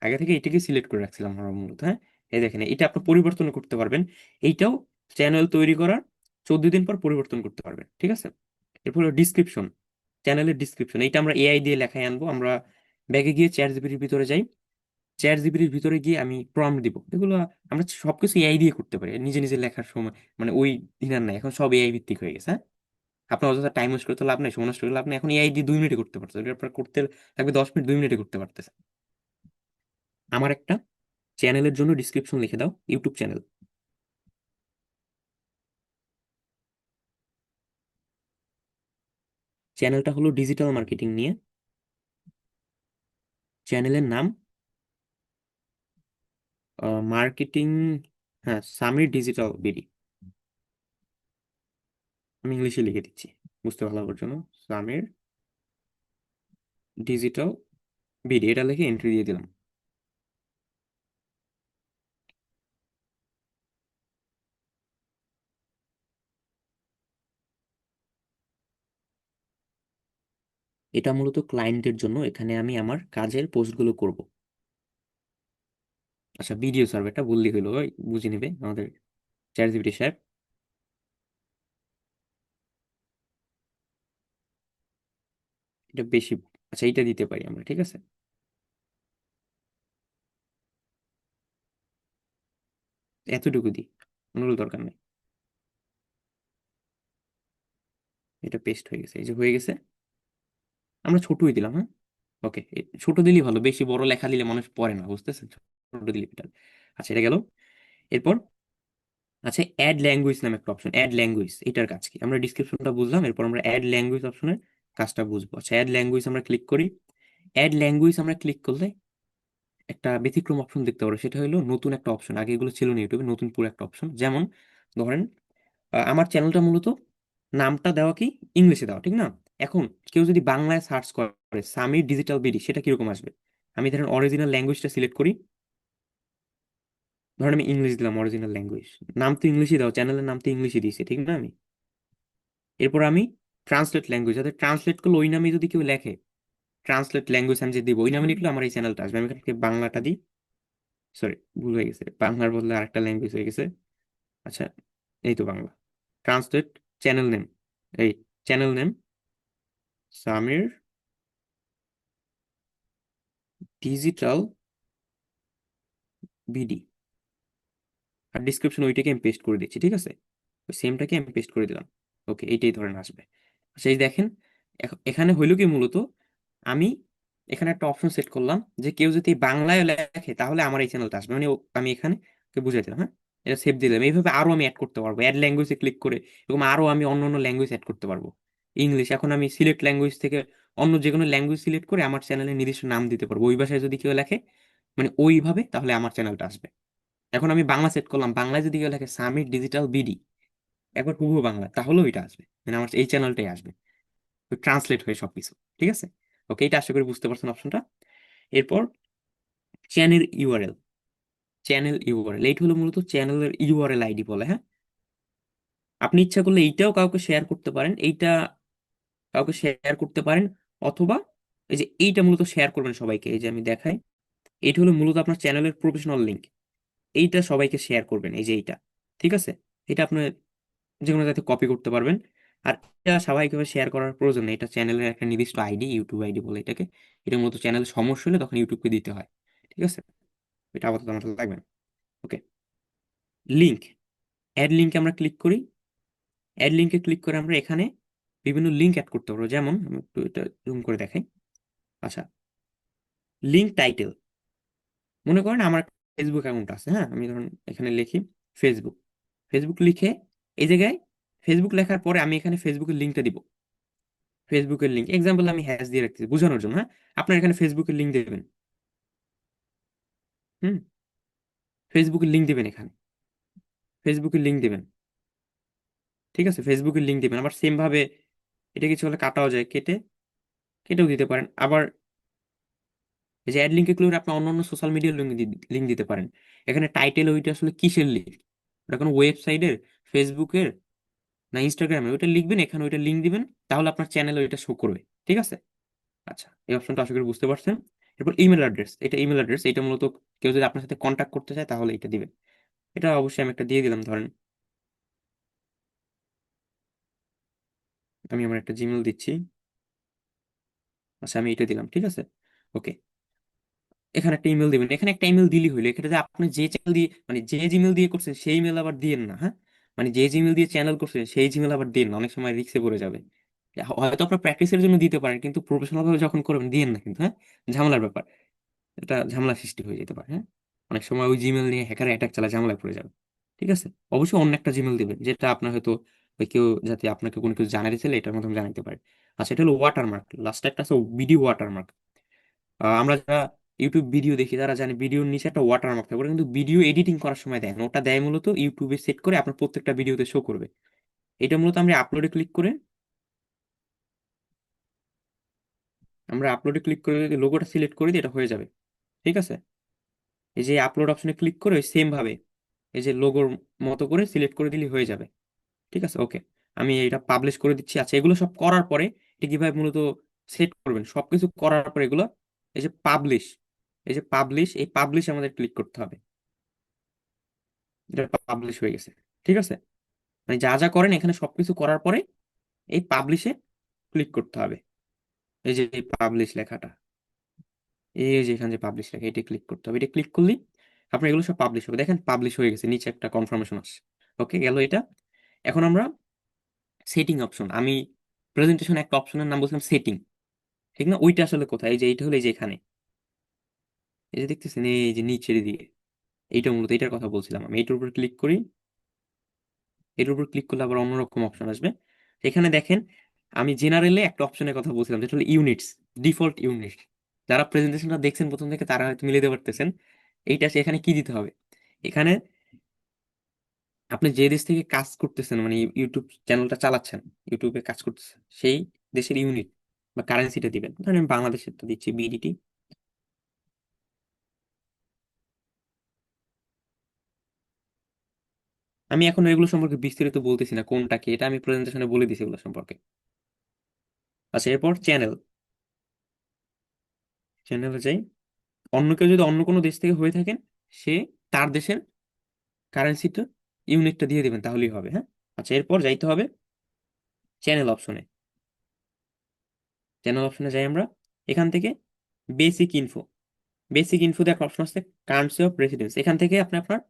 আগে থেকে এইটাকে সিলেক্ট করে রাখছিলাম আমরা মূলত, হ্যাঁ। এই দেখেন, এটা আপনি পরিবর্তন করতে পারবেন, এইটাও চ্যানেল তৈরি করার 14 দিন পর পরিবর্তন করতে পারবেন, ঠিক আছে। এরপর ডিসক্রিপশন, চ্যানেলের ডিসক্রিপশন, এইটা আমরা এআই দিয়ে লেখায় আনবো। আমরা ব্যাগে গিয়ে চ্যাট জিপিটির ভিতরে যাই, চ্যাট জিপিটির ভিতরে গিয়ে আমি প্রম্পট দিব, এগুলো আমরা সবকিছু এআই দিয়ে করতে পারি, নিজে নিজে লেখার সময় মানে ওই দিন আর নাই, এখন সব এআই ভিত্তিক হয়ে গেছে, হ্যাঁ। আপনার অযথা টাইম ওয়েস্ট করতে লাভ নাই, সময় নষ্ট করতে লাভ নাই, এখন এআই দিয়ে 2 মিনিটে করতে পারতেছে, এটা আপনার করতে লাগবে 10 মিনিট, 2 মিনিটে করতে পারতেছে। আমার একটা চ্যানেলের জন্য ডিসক্রিপশন লিখে দাও, ইউটিউব চ্যানেল, চ্যানেলটা হলো ডিজিটাল মার্কেটিং নিয়ে, চ্যানেলের নাম মার্কেটিং, হ্যাঁ, সামির ডিজিটাল বিডি, আমি ইংলিশে লিখে দিচ্ছি বুঝতে ভালো হওয়ার জন্য, সামির ডিজিটাল বিডি, এটা লিখে এন্ট্রি দিয়ে দিলাম। এটা মূলত ক্লায়েন্টের জন্য, এখানে আমি আমার কাজের পোস্টগুলো করব। আচ্ছা, ভিডিও সার্ভেটা বললেই হলো, ওই বুঝে নেবে আমাদের চ্যাট জিপিটি সাহেব। এটা বেশি, আচ্ছা এইটা দিতে পারি আমরা, ঠিক আছে, এতটুকু দিই, অন্যগুলো দরকার নেই। এটা পেস্ট হয়ে গেছে, এই যে হয়ে গেছে, আমরা ছোটই দিলাম, হ্যাঁ। ওকে, ছোট দিলেই ভালো, বেশি বড় লেখা দিলে মানুষ পড়ে না, বুঝতেছেন, ছোট দিলে বেটার। আচ্ছা, এটা গেল। এরপর আচ্ছা, অ্যাড ল্যাঙ্গুয়েজ নামে একটা অপশন, অ্যাড ল্যাঙ্গুয়েজ, এটার কাজ কি আমরা ডিসক্রিপশনটা বুঝলাম, এরপর আমরা অ্যাড ল্যাঙ্গুয়েজ অপশনের কাজটা বুঝবো। আচ্ছা, অ্যাড ল্যাঙ্গুয়েজ আমরা ক্লিক করি, অ্যাড ল্যাঙ্গুয়েজ আমরা ক্লিক করলে একটা ব্যতিক্রম অপশন দেখতে পারো, সেটা হলো নতুন একটা অপশন, আগে এগুলো ছিল না ইউটিউবে, নতুন পুরো একটা অপশন। যেমন ধরেন আমার চ্যানেলটা মূলত নামটা দেওয়া কি ইংলিশে দেওয়া, ঠিক না। এখন কেউ যদি বাংলায় সার্চ করে সামির ডিজিটাল বিডি, সেটা কিরকম আসবে? আমি ধরেন অরিজিনাল ল্যাঙ্গুয়েজটা সিলেক্ট করি, ধরেন আমি ইংলিশ দিলাম, অরিজিনাল ল্যাঙ্গুয়েজ, নাম তো ইংলিশই দাও, চ্যানেলের নাম তো ইংলিশই দিয়েছি, ঠিক না আমি। এরপর আমি ট্রান্সলেট ল্যাঙ্গুয়েজ, যাতে ট্রান্সলেট করলে ওই নামে যদি কেউ লেখে, ট্রান্সলেট ল্যাঙ্গুয়েজ আমি যে দিব ওই নামে লিখলে আমার এই চ্যানেলটা আসবে। আমি এখানে বাংলাটা দিই, সরি ভুল হয়ে গেছে, বাংলার বদলে আরেকটা ল্যাঙ্গুয়েজ হয়ে গেছে। আচ্ছা, এই তো বাংলা, ট্রান্সলেট চ্যানেল নেম, এই channel name Samir digital BD, আর ডিসক্রিপশন ওইটাকে আমি পেস্ট করে দিচ্ছি, ঠিক আছে? ওই সেমটাকে আমি পেস্ট করে দিলাম। ওকে, এইটাই ধরেন আসবে। সেই দেখেন এখানে হইলো কি মূলত আমি এখানে একটা অপশন সেট করলাম যে কেউ যদি বাংলায় লেখে তাহলে আমার এই চ্যানেলটা আসবে, মানে আমি এখানে বুঝাই দিলাম। হ্যাঁ, এটা সেভ দিলাম। এইভাবে আরো আমি অ্যাড করতে পারবো, অ্যাড ল্যাঙ্গুয়েজে ক্লিক করে এরকম আরো আমি অন্য অন্য ল্যাঙ্গুয়েজ অ্যাড করতে পারবো। ইংলিশ, এখন আমি সিলেক্ট ল্যাঙ্গুয়েজ থেকে অন্য যে কোনো ল্যাঙ্গুয়েজ সিলেক্ট করে আমার চ্যানেলের নির্দিষ্ট নাম দিতে পারবো। ওই ভাষায় যদি কেউ লেখে মানে ওইভাবে, তাহলে আমার চ্যানেলটা আসবে। এখন আমি বাংলা সেট করলাম, বাংলায় যদি কেউ লেখে সামিট ডিজিটাল বিডি একবার হুবহু বাংলা, তাহলেও এটা আসবে, মানে আমার এই চ্যানেলটাই আসবে ট্রান্সলেট হয়ে সবকিছু, ঠিক আছে? ওকে, এটা আশা করি বুঝতে পারছেন অপশনটা। এরপর চ্যানেল ইউআরএল, চ্যানেল ইউআরএল এইটা হলো মূলত চ্যানেলের ইউআরএল আইডি বলে। হ্যাঁ, আপনি ইচ্ছা করলে এইটাও কাউকে শেয়ার করতে পারেন, এইটা কাউকে শেয়ার করতে পারেন, অথবা এই যে এইটা মূলত শেয়ার করবেন সবাইকে। এই যে আমি দেখাই, এইটা হলো মূলত আপনার চ্যানেলের প্রফেশনাল লিঙ্ক, এইটা সবাইকে শেয়ার করবেন। এই যে এইটা, ঠিক আছে? এটা আপনি যে কোনো জায়গাতে কপি করতে পারবেন। আর এটা স্বাভাবিকভাবে শেয়ার করার প্রয়োজন নেই, এটা চ্যানেলের একটা নির্দিষ্ট আইডি, ইউটিউব আইডি বলে এটাকে। এটা মূলত চ্যানেলের সমস্যা হলে তখন ইউটিউবকে দিতে হয়, ঠিক আছে? এটা আপাতত আমার লাগবে না। ওকে, লিঙ্ক, অ্যাড লিঙ্কে আমরা ক্লিক করি। অ্যাড লিঙ্কে ক্লিক করে আমরা এখানে বিভিন্ন লিঙ্ক অ্যাড করতে পারবো। যেমন আমি একটু এটা জুম করে দেখাই। আচ্ছা, লিঙ্ক টাইটেল, মনে করেন আমার ফেসবুক অ্যাকাউন্ট আছে। হ্যাঁ, আমি ধরুন এখানে লিখি ফেসবুক, ফেসবুক লিখে এই জায়গায় ফেসবুক লেখার পরে আমি এখানে ফেসবুকের লিঙ্কটা দিব। ফেসবুকের লিঙ্ক এক্সাম্পল আমি হ্যাশ দিয়ে রাখতেছি বোঝানোর জন্য। হ্যাঁ, আপনার এখানে ফেসবুকের লিঙ্ক দেবেন। হুম, ফেসবুকের লিঙ্ক দেবেন, এখানে ফেসবুকের লিঙ্ক দেবেন, ঠিক আছে? ফেসবুকের লিঙ্ক দেবেন। আবার সেম ভাবে এটা কিছু হলে কাটাও যায়, কেটেও দিতে পারেন। আবার এই যে অ্যাড লিঙ্কে ক্লিক করে আপনি অন্য অন্য সোশ্যাল মিডিয়ার লিঙ্ক দিতে পারেন। এখানে টাইটেল ওইটা আসলে কিসের লিঙ্ক, ওটা কোনো ওয়েবসাইটের, ফেসবুকের না ইনস্টাগ্রামে, ওইটা লিখবেন, এখানে ওইটা লিঙ্ক দিবেন, তাহলে আপনার চ্যানেলে ওইটা শো করবে, ঠিক আছে? আচ্ছা, এই অপশনটা আশা করি বুঝতে পারছেন। এরপর ইমেল অ্যাড্রেস, এটা ইমেল অ্যাড্রেস, এটা মূলত কেউ যদি আপনার সাথে কন্ট্যাক্ট করতে চায় তাহলে এটা দিবেন। এটা অবশ্যই আমি একটা দিয়ে দিলাম, ধরেন আমি আমার একটা জিমেল দিচ্ছি। আচ্ছা, আমি এটা দিলাম, ঠিক আছে? ওকে, এখানে একটা ইমেল দিবেন। এখানে একটা ইমেল দিলেই হইলো। এখানে যে আপনি যে চ্যানেল দিয়ে মানে যে জিমেল দিয়ে করছেন সেই ইমেল আবার দিয়েন না। হ্যাঁ, মানে যে জিমেল দিয়ে চ্যানেল করছেন সেই জিমেল আবার দিয়েন না, অনেক সময় রিস্কে পড়ে যাবে। হয়তো আপনার প্র্যাকটিসের জন্য দিতে পারেন, কিন্তু প্রফেশনাল ভাবে যখন করবেন দিয়েন না কিন্তু। হ্যাঁ, ঝামেলার ব্যাপার, এটা ঝামেলা সৃষ্টি হয়ে যেতে পারে। হ্যাঁ, অনেক সময় ওই জিমেল নিয়ে হ্যাকার অ্যাটাক চালা ঝামেলায় পড়ে যাবে, ঠিক আছে? অবশ্যই অন্য একটা জিমেল দিবেন, যেটা আপনার হয়তো ওই কেউ যাতে আপনাকে কোনো কিছু জানাতে চাইলে এটার মাধ্যমে জানাতে পারে। আচ্ছা, এটা হলো ওয়াটারমার্ক। লাস্ট একটা আছে ভিডিও ওয়াটারমার্ক। আমরা যারা ইউটিউব ভিডিও দেখি তারা জানি ভিডিওর নিচে একটা ওয়াটারমার্ক থাকে, ওটা কিন্তু ভিডিও এডিটিং করার সময় দেয় না, ওটা দেয় মূলত ইউটিউবে সেট করে আপনার প্রত্যেকটা ভিডিওতে শো করবে। এটা মূলত আমরা আপলোডে ক্লিক করে যদি লোগোটা সিলেক্ট করে দিই এটা হয়ে যাবে, ঠিক আছে? এই যে আপলোড অপশনে ক্লিক করে ওই সেম ভাবে এই যে লোগোর মতো করে সিলেক্ট করে দিলে হয়ে যাবে, ঠিক আছে? ওকে, আমি এটা পাবলিশ করে দিচ্ছি। আচ্ছা, এগুলো সব করার পরে এটা কিভাবে মূলত সেট করবেন, সবকিছু করার পরে এগুলো এই যে পাবলিশ, এই পাবলিশ আমাদের ক্লিক করতে হবে। এটা পাবলিশ হয়ে গেছে, ঠিক আছে? মানে যা যা করেন এখানে সবকিছু করার পরে এই পাবলিশে ক্লিক করতে হবে। এই যে পাবলিশ লেখাটা, এই যে এখানে যে পাবলিশ লেখা, এটা ক্লিক করতে হবে। এটা ক্লিক করলেই আপনার এগুলো সব পাবলিশ হবে। দেখেন পাবলিশ হয়ে গেছে, নিচে একটা কনফার্মেশন আসছে। ওকে, গেল এটা। এখন আমরা সেটিং অপশন, আমি প্রেজেন্টেশন একটা অপশনের নাম বলছিলাম সেটিং, ঠিক না? ওইটা আসলে কোথায়? এই যে এইটা হলো এই যে এখানে, এই যে দেখতেছেন এই যে নিচের দিকে, এইটা মূলত এটার কথা বলছিলাম আমি। এইটার উপর ক্লিক করি, এটার উপর ক্লিক করলে আবার অন্যরকম অপশন আসবে। এখানে দেখেন আমি জেনারেলে একটা অপশনের কথা বলছিলাম যেটা হলো ইউনিটস, ডিফল্ট ইউনিট। যারা প্রেজেন্টেশনটা দেখছেন প্রথম থেকে তারা হয়তো মিলাতে পারতেছেন। এইটা এখানে কি দিতে হবে, এখানে আপনি যে দেশ থেকে কাজ করতেছেন মানে ইউটিউব চ্যানেলটা চালাচ্ছেন, ইউটিউবে কাজ করতেছেন, সেই দেশের ইউনিট বা কারেন্সিটা দিবেন। ধরেন আমি বাংলাদেশেরটা দিচ্ছি বিডিটি। আমি এখন এগুলো সম্পর্কে বিস্তারিত বলতেছি না, কোনটা কি এটা আমি প্রেজেন্টেশনে বলে দিছি এগুলো সম্পর্কে। আচ্ছা, এরপর চ্যানেলে যাই। অন্য কেউ যদি অন্য কোনো দেশ থেকে হয়ে থাকেন, সে তার দেশের কারেন্সিটা ইউনিটটা দিয়ে দেবেন, তাহলেই হবে। হ্যাঁ, আচ্ছা, এরপর যাইতে হবে চ্যানেল অপশনে। যাই আমরা, এখান থেকে বেসিক ইনফো, বেসিক ইনফোতে একটা অপশন আছে কারেন্সি অফ রেসিডেন্স। এখান থেকে আপনি আপনার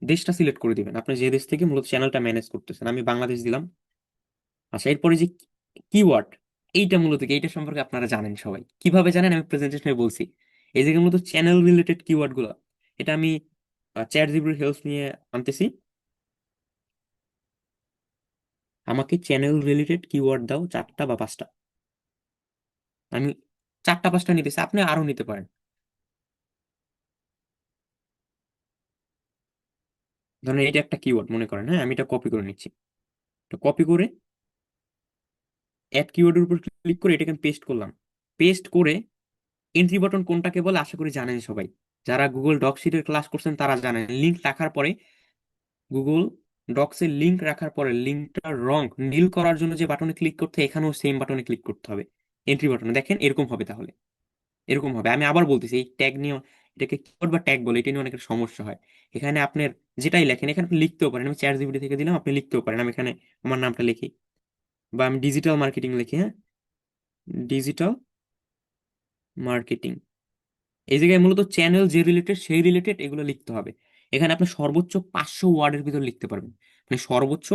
দেশটা সিলেক্ট করে দিবেন, আপনি যে দেশ থেকে মূলত চ্যানেলটা ম্যানেজ করতেছেন। আমি বাংলাদেশ দিলাম। আচ্ছা, এরপরে যে কিওয়ার্ড, এইটা মূলত কি, এইটা সম্পর্কে আপনারা জানেন সবাই। কিভাবে জানেন আমি প্রেজেন্টেশনে বলছি। এই জায়গায় মূলত চ্যানেল রিলেটেড কিওয়ার্ড গুলো, এটা আমি চ্যাট জিপিটির হেল্প নিয়ে আনতেছি। আমাকে চ্যানেল রিলেটেড কিওয়ার্ড দাও 4টা বা 5টা। আমি 4টা 5টা নিতেছি, আপনি আরো নিতে পারেন। ধরেন এটা একটা কিওয়ার্ড মনে করেন, হ্যাঁ, আমি এটা কপি করে নিচ্ছি। তো কপি করে অ্যাড কিওয়ার্ডের উপর ক্লিক করে এটাকে পেস্ট করলাম। পেস্ট করে এন্ট্রি বাটন কোনটাকে বলে আশা করি জানেন সবাই। যারা গুগল ডক শিটের ক্লাস করছেন তারা জানেন, লিঙ্ক রাখার পরে, গুগল ডক্সের লিঙ্ক রাখার পরে লিঙ্কটার রং নীল করার জন্য যে বাটনে ক্লিক করতে হয়, এখানেও সেম বাটনে ক্লিক করতে হবে। এন্ট্রি বাটনে দেখেন এরকম হবে। তাহলে এরকম হবে। আমি আবার বলতেছি, এই ট্যাগ নিয়ে, এটাকে কিওয়ার্ড বা ট্যাগ বলে, এটা নিয়ে অনেকের সমস্যা হয়। এখানে আপনার যেটাই লেখেন এখানে আপনি লিখতেও পারেন। আমি চ্যাট জিপিটি থেকে দিলাম, আপনি লিখতেও পারেন। আমি এখানে আমার নামটা লিখি, বা আমি ডিজিটাল মার্কেটিং লিখি, হ্যাঁ, ডিজিটাল মার্কেটিং। এই জায়গায় মূলত চ্যানেল যে রিলেটেড সেই রিলেটেড এগুলো লিখতে হবে। এখানে আপনি সর্বোচ্চ 500 ওয়ার্ডের ভিতর লিখতে পারবেন। মানে সর্বোচ্চ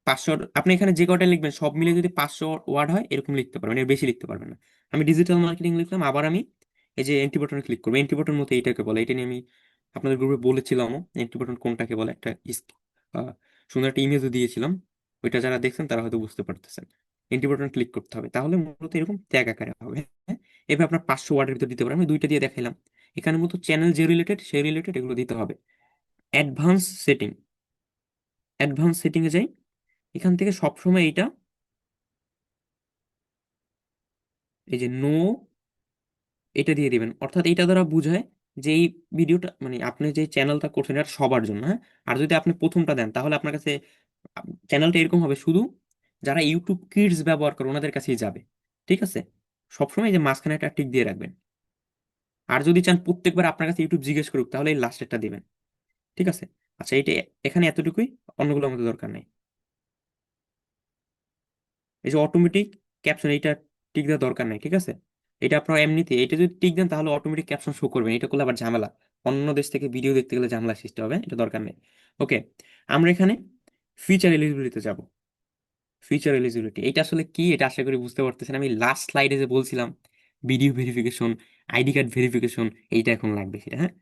500, আপনি এখানে যে কয়টা লিখবেন সব মিলে যদি 500 ওয়ার্ড হয় এরকম লিখতে পারবেন, এর বেশি লিখতে পারবেন না। আমি ডিজিটাল মার্কেটিং লিখলাম, আবার আমি এই যে এন্ট্রি বাটনে ক্লিক করবো। এন্ট্রি বাটন মতো এইটাকে বলে, এটা নিয়ে আমি আপনাদের গ্রুপে বলেছিলাম এন্ট্রি বাটন কোনটাকে বলে। একটা আহ, সুন্দর একটা ইমেজও দিয়েছিলাম, ওইটা যারা দেখছেন তারা হয়তো বুঝতে পারতেছেন। এন্ট্রি বাটন ক্লিক করতে হবে, তাহলে মূলত এরকম ট্যাগ আকারে হবে, হ্যাঁ। এবার আপনার 500 ওয়ার্ডের ভিতর দিতে পারেন, আমি দুইটা দিয়ে দেখাইলাম। এখানে মূলত চ্যানেল যে রিলেটেড সেই রিলেটেড এগুলো দিতে হবে। অ্যাডভান্স সেটিং, অ্যাডভান্স সেটিং এ যাই। এখান থেকে সবসময় এইটা, এই যে নো, এটা দিয়ে দিবেন। অর্থাৎ এইটা দ্বারা বোঝায় যে এই ভিডিওটা, মানে আপনি যে চ্যানেলটা করছেন এটা সবার জন্য, হ্যাঁ। আর যদি আপনি প্রথমটা দেন তাহলে আপনার কাছে চ্যানেলটা এরকম হবে, শুধু যারা ইউটিউব কিডস ব্যবহার করে ওনাদের কাছেই যাবে। ঠিক আছে, সবসময় এই যে মাঝখানে একটা টিক দিয়ে রাখবেন। আর যদি চান প্রত্যেকবার আপনার কাছে ইউটিউব জিজ্ঞেস করুক, তাহলে এই লাস্টেরটা দিবেন। ঠিক আছে। আচ্ছা, এইটা এখানে এতটুকুই, অন্যগুলো আমাদের দরকার নেই। এই যে অটোমেটিক ক্যাপশন, এইটা টিক দেওয়ার দরকার নেই। ঠিক আছে, এটা আপনার এমনিতে, এটা যদি টিক দেন তাহলে অটোমেটিক ক্যাপশন শো করবেন। এটা করলে আবার ঝামেলা, অন্য দেশ থেকে ভিডিও দেখতে গেলে ঝামেলা সৃষ্টি হবে, এটা দরকার নেই। ওকে, আমরা এখানে ফিচার এলিজিবিলিটিতে যাব। ফিচার এলিজিবিলিটি এটা আসলে কি, এটা আশা করি বুঝতে পারতেছেন। আমি লাস্ট স্লাইডে যে বলছিলাম video verification, ID card verification, এইটা এখন লাগবে সেটা, হ্যাঁ।